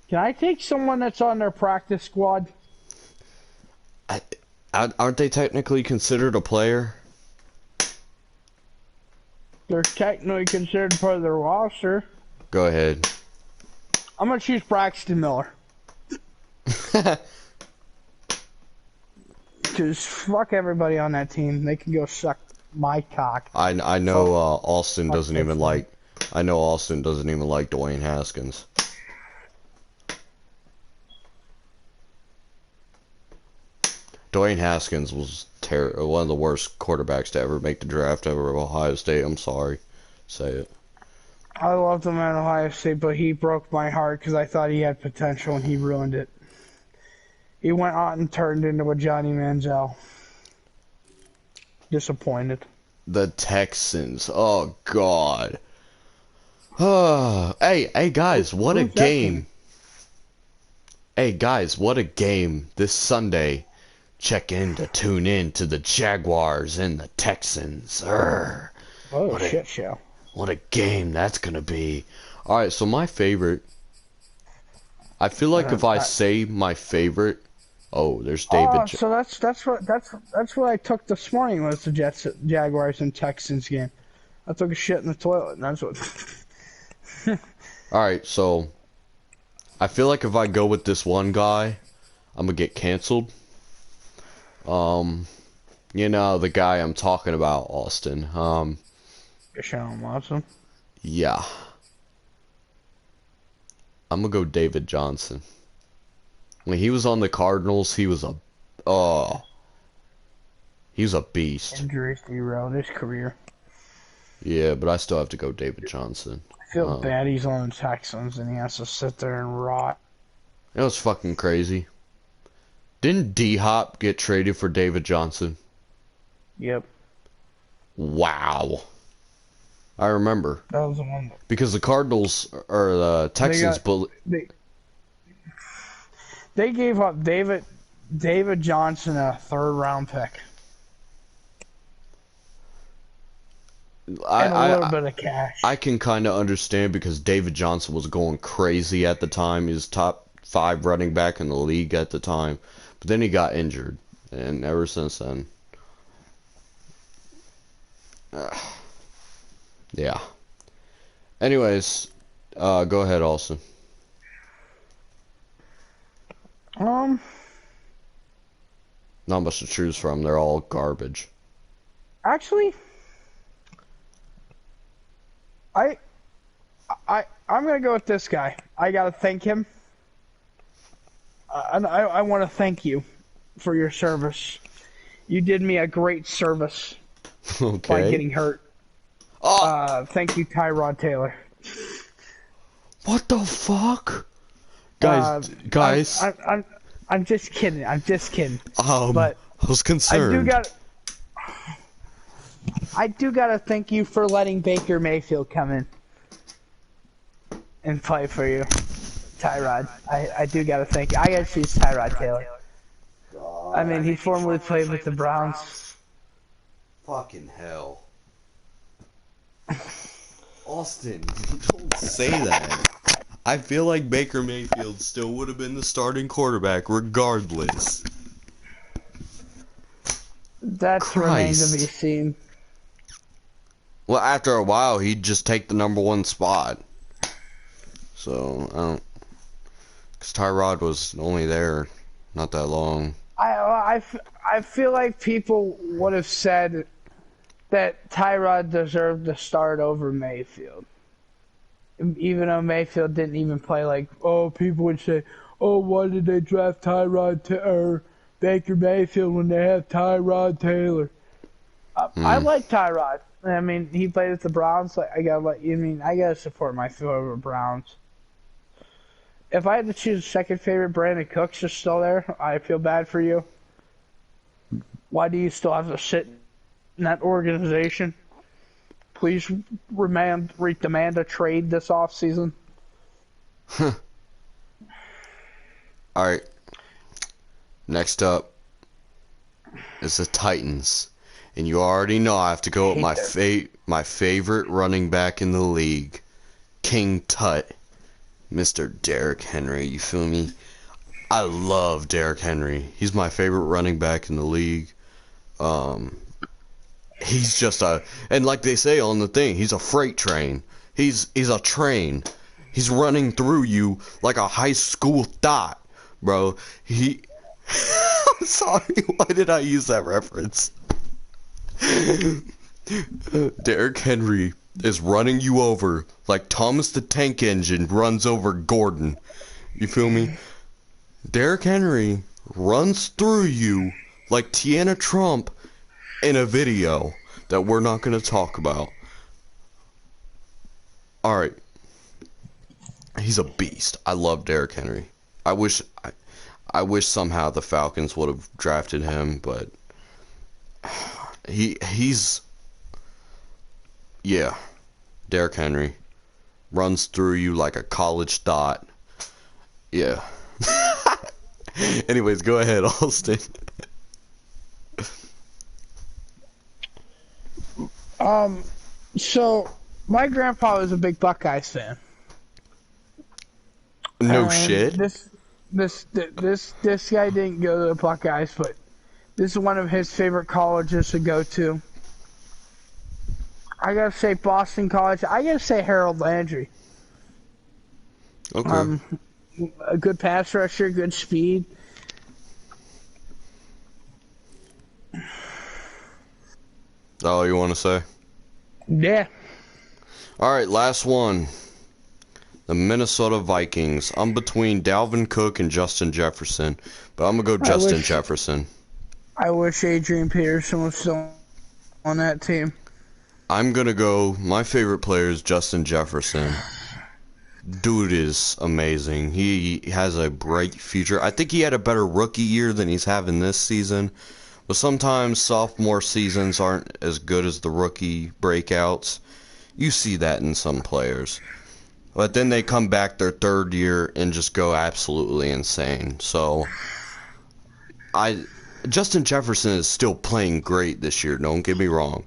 Speaker 2: Can I take someone that's on their practice squad?
Speaker 1: Aren't they technically considered a player?
Speaker 2: They're technically considered part of their roster.
Speaker 1: Go ahead.
Speaker 2: I'm going to choose Braxton Miller. Because fuck everybody on that team. They can go suck my cock.
Speaker 1: I know Austin doesn't even like. I know Austin doesn't even like Dwayne Haskins. Dwayne Haskins was one of the worst quarterbacks to ever make the draft ever of Ohio State. I'm sorry, say it.
Speaker 2: I loved him at Ohio State, but he broke my heart because I thought he had potential and he ruined it. He went out and turned into a Johnny Manziel. Disappointed.
Speaker 1: The Texans. Oh God. Hey guys, what a game. Hey guys, what a game this Sunday. Tune in to the Jaguars and the Texans.
Speaker 2: Oh, shit show.
Speaker 1: What a game that's gonna be. Alright, so my favorite. I feel like if I say my favorite, there's David.
Speaker 2: So that's what I took this morning was the Jaguars and Texans game. I took a shit in the toilet, and that's what.
Speaker 1: Alright, so I feel like if I go with this one guy, I'm gonna get canceled. You know the guy I'm talking about, Austin.
Speaker 2: Deshaun Watson.
Speaker 1: Yeah. I'm gonna go David Johnson. When he was on the Cardinals, he was a beast.
Speaker 2: Injuries derailed his career.
Speaker 1: Yeah, but I still have to go David Johnson.
Speaker 2: I feel bad he's on the Texans and he has to sit there and rot.
Speaker 1: It was fucking crazy. Didn't D-Hop get traded for David Johnson?
Speaker 2: Yep.
Speaker 1: Wow. I remember.
Speaker 2: That was the one.
Speaker 1: Because the Cardinals, or the Texans,
Speaker 2: they gave up David Johnson a 3rd round pick. And a little bit of cash.
Speaker 1: I can kind of understand because David Johnson was going crazy at the time. He was top 5 running back in the league at the time. But then he got injured. And ever since then. Yeah. Anyways, go ahead, Austin.
Speaker 2: Not
Speaker 1: much to choose from. They're all garbage.
Speaker 2: Actually, I'm gonna go with this guy. I gotta thank him. I want to thank you for your service. You did me a great service by getting hurt. Thank you, Tyrod Taylor.
Speaker 1: What the fuck? Guys.
Speaker 2: I'm just kidding. I'm just kidding.
Speaker 1: But I was concerned.
Speaker 2: I do gotta thank you for letting Baker Mayfield come in and play for you, Tyrod. I do gotta thank you. I gotta choose Tyrod Taylor. I mean, he formerly played with the Browns.
Speaker 1: Fucking hell. Austin, don't say that. I feel like Baker Mayfield still would have been the starting quarterback regardless.
Speaker 2: That remains to be seen.
Speaker 1: Well, after a while, he'd just take the #1 spot. So, I don't... Because Tyrod was only there not that long.
Speaker 2: I feel like people would have said that Tyrod deserved to start over Mayfield. Even though Mayfield didn't even play, like, people would say, why did they draft or Baker Mayfield when they have Tyrod Taylor? I like Tyrod. I mean, he played with the Browns. I gotta support my favorite Browns. If I had to choose a second favorite, Brandon Cooks is still there. I feel bad for you. Why do you still have to sit in that organization? Please demand a trade this offseason.
Speaker 1: Alright. Next up is the Titans. And you already know I have to go with my favorite running back in the league. King Tut. Mr. Derrick Henry, you feel me? I love Derrick Henry. He's my favorite running back in the league. He's just and like they say on the thing, he's a freight train. He's a train. He's running through you like a high school thought, bro. I'm sorry, why did I use that reference? Derrick Henry is running you over like Thomas the Tank Engine runs over Gordon. You feel me? Derrick Henry runs through you like Tiana Trump in a video that we're not going to talk about. Alright. He's a beast. I love Derrick Henry. I wish somehow the Falcons would have drafted him, but he's yeah. Derrick Henry runs through you like a college thought. Yeah. Anyways, go ahead, Austin.
Speaker 2: So my grandpa was a big Buckeyes fan.
Speaker 1: No shit.
Speaker 2: This guy didn't go to the Buckeyes, but this is one of his favorite colleges to go to. I gotta say Boston College. I gotta say Harold Landry.
Speaker 1: Okay.
Speaker 2: A good pass rusher, good speed.
Speaker 1: That's all you want to say?
Speaker 2: Yeah.
Speaker 1: All right, last one. The Minnesota Vikings. I'm between Dalvin Cook and Justin Jefferson, but I'm going to go Justin Jefferson.
Speaker 2: I wish Adrian Peterson was still on that team.
Speaker 1: I'm going to go, my favorite player is Justin Jefferson. Dude is amazing. He has a bright future. I think he had a better rookie year than he's having this season. But sometimes sophomore seasons aren't as good as the rookie breakouts. You see that in some players. But then they come back their third year and just go absolutely insane. So, Justin Jefferson is still playing great this year, don't get me wrong.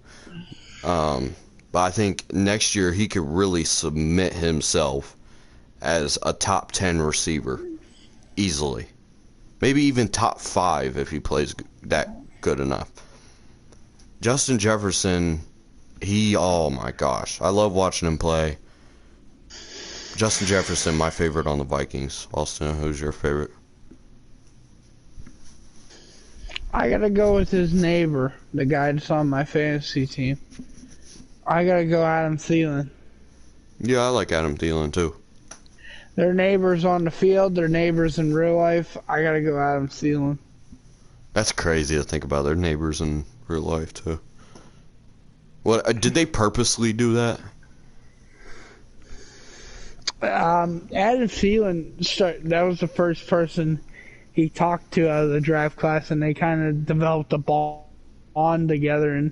Speaker 1: But I think next year he could really submit himself as a top 10 receiver. Easily. Maybe even top 5 if he plays that good enough. Justin Jefferson, oh my gosh. I love watching him play. Justin Jefferson, my favorite on the Vikings. Austin, who's your favorite?
Speaker 2: I gotta go with his neighbor, the guy that's on my fantasy team. I gotta go Adam Thielen.
Speaker 1: Yeah, I like Adam Thielen too.
Speaker 2: They're neighbors on the field, they're neighbors in real life. I gotta go Adam Thielen.
Speaker 1: That's crazy to think about. Their neighbors in real life too. What did they purposely do that?
Speaker 2: Adam Thielen, that was the first person he talked to out of the draft class, and they kind of developed a bond together. And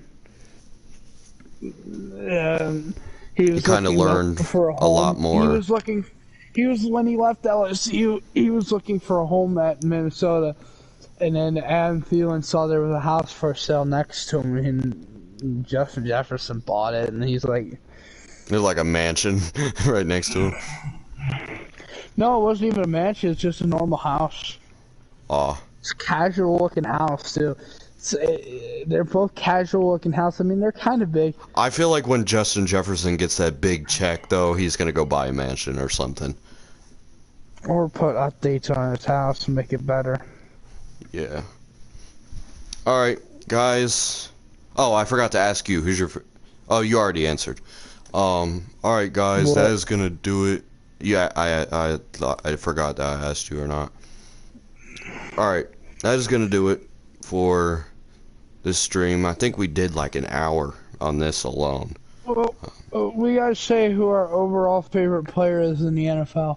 Speaker 2: he
Speaker 1: kind of learned
Speaker 2: for
Speaker 1: a lot more.
Speaker 2: He was when he left LSU. He was looking for a home at Minnesota, and then Adam Thielen saw there was a house for sale next to him, and Justin Jefferson bought it, and he's like.
Speaker 1: There's like a mansion right next to him.
Speaker 2: No, it wasn't even a mansion. It's just a normal house.
Speaker 1: Aw.
Speaker 2: It's a casual looking house too. They're both casual looking houses. I mean, they're kind of big.
Speaker 1: I feel like when Justin Jefferson gets that big check, though, he's gonna go buy a mansion or something.
Speaker 2: Or put updates on his house and make it better.
Speaker 1: Yeah. All right, guys. Oh, I forgot to ask you. Who's your? Oh, you already answered. All right, guys, that is gonna do it. Yeah, I forgot that I asked you or not. All right, that is gonna do it for this stream. I think we did like an hour on this alone.
Speaker 2: Well, we gotta say who our overall favorite player is in the NFL.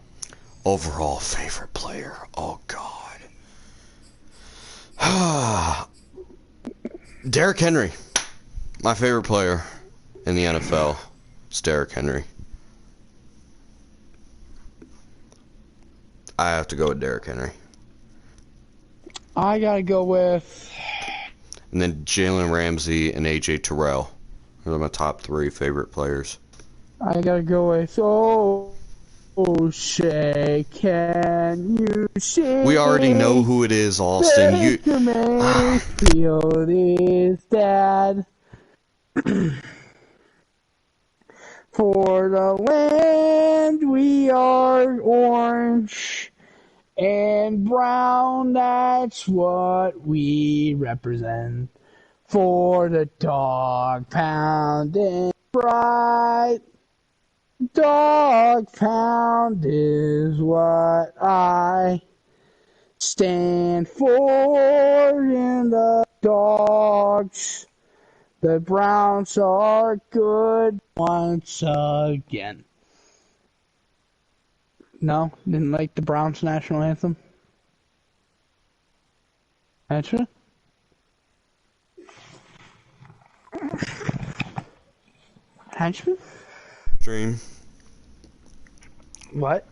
Speaker 1: Overall favorite player? Oh God. Derrick Henry, my favorite player in the NFL. It's Derrick Henry. I have to go with Derrick Henry.
Speaker 2: I gotta go with...
Speaker 1: And then Jalen Ramsey and AJ Terrell. Those are my top 3 favorite players.
Speaker 2: I gotta go with... Shay, can you shake?
Speaker 1: We already know who it is, Austin.
Speaker 2: Baker Mayfield is dad. For the land we are orange and brown, that's what we represent. For the dog pounding pride, dog pound is what I stand for in the dogs. The Browns are good once again. No? Didn't like the Browns national anthem? Answer? Henchman?
Speaker 1: Stream.
Speaker 2: What?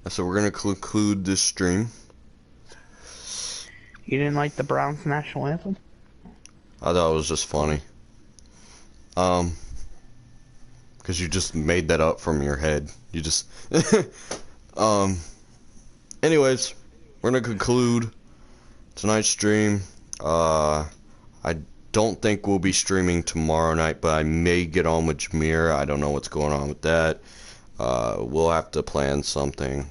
Speaker 1: So we're going to conclude this stream.
Speaker 2: You didn't like the Browns national anthem?
Speaker 1: I thought it was just funny. Because you just made that up from your head. You just... Anyways, we're going to conclude tonight's stream. I don't think we'll be streaming tomorrow night, but I may get on with Jameer. I don't know what's going on with that. We'll have to plan something.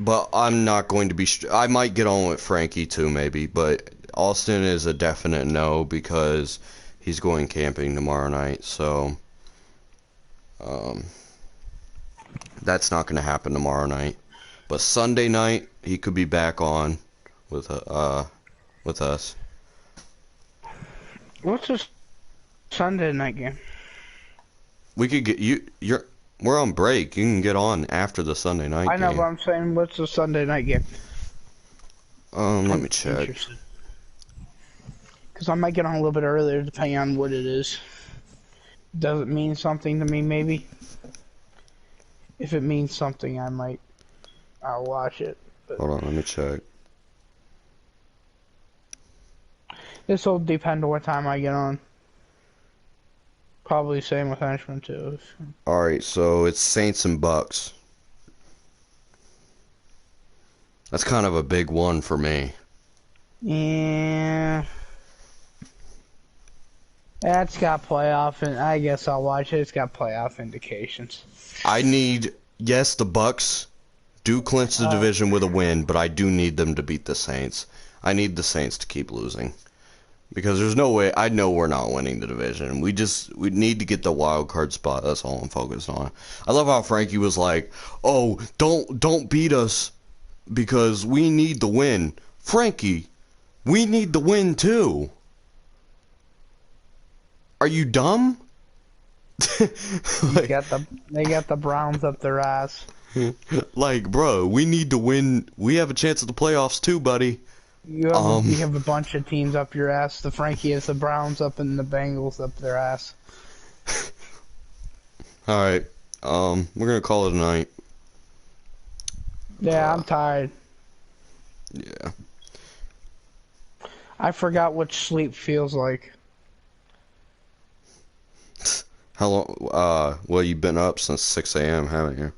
Speaker 1: But I'm not going to be. I might get on with Frankie too, maybe. But Austin is a definite no because he's going camping tomorrow night. So, that's not going to happen tomorrow night. But Sunday night he could be back on with us.
Speaker 2: What's this Sunday night game?
Speaker 1: We could get you. We're on break. You can get on after the Sunday night
Speaker 2: I know,
Speaker 1: game.
Speaker 2: but I'm saying, what's the Sunday night game?
Speaker 1: Let me check.
Speaker 2: Because I might get on a little bit earlier, depending on what it is. Does it mean something to me, maybe? If it means something, I'll watch it. But
Speaker 1: Hold on, let me check.
Speaker 2: this will depend on what time I get on. Probably same with Henchman, too.
Speaker 1: Alright, so it's Saints and Bucks. That's kind of a big one for me.
Speaker 2: Yeah. That's got playoff, and I guess I'll watch it. It's got playoff indications.
Speaker 1: Yes, the Bucks do clinch the division with a win, but I do need them to beat the Saints. I need the Saints to keep losing. Because there's no way, I know we're not winning the division. We need to get the wild card spot. That's all I'm focused on. I love how Frankie was like, "Oh, don't beat us because we need the win." Frankie, we need the win too. Are you dumb?
Speaker 2: They got the Browns up their ass.
Speaker 1: Like, bro, we need to win. We have a chance at the playoffs too, buddy.
Speaker 2: You have a bunch of teams up your ass. The Frankie has the Browns up and the Bengals up their ass.
Speaker 1: Alright, we're gonna call it a night.
Speaker 2: Yeah, I'm tired.
Speaker 1: Yeah.
Speaker 2: I forgot what sleep feels like.
Speaker 1: How long, well, you've been up since 6 a.m., haven't you?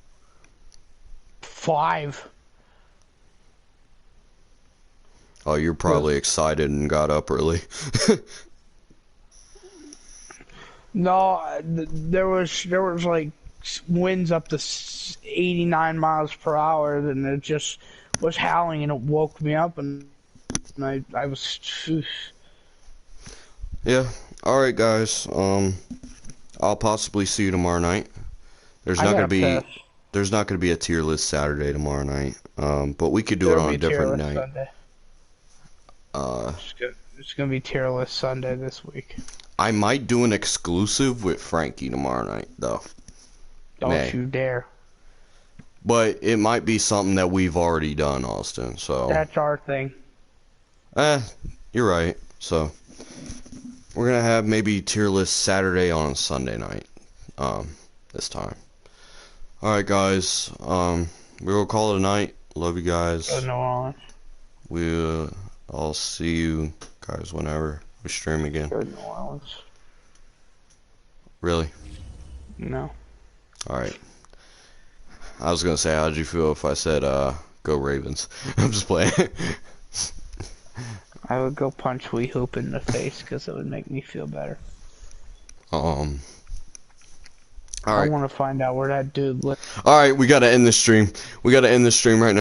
Speaker 2: 5.
Speaker 1: Oh, you're probably excited and got up early.
Speaker 2: No, there was like winds up to 89 miles per hour, and it just was howling, and it woke me up, and I was.
Speaker 1: Yeah. Alright, guys. I'll possibly see you tomorrow night. There's not gonna be a tier list Saturday tomorrow night. But we could do it on a different night.
Speaker 2: Sunday. It's gonna be tier list Sunday this week.
Speaker 1: I might do an exclusive with Frankie tomorrow night, though.
Speaker 2: Don't you dare.
Speaker 1: But it might be something that we've already done, Austin, so...
Speaker 2: That's our thing.
Speaker 1: You're right. So, we're gonna have maybe tier list Saturday on Sunday night. This time. Alright, guys. We'll call it a night. Love you guys.
Speaker 2: Go to New Orleans.
Speaker 1: I'll see you guys whenever we stream again.
Speaker 2: Go to New Orleans.
Speaker 1: Really?
Speaker 2: No.
Speaker 1: Alright. I was gonna say, how'd you feel if I said, go Ravens? I'm just playing.
Speaker 2: I would go punch Wee Hoop in the face because it would make me feel better.
Speaker 1: Alright.
Speaker 2: I want to find out where that dude lives.
Speaker 1: Alright, we gotta end the stream. We gotta end the stream right now.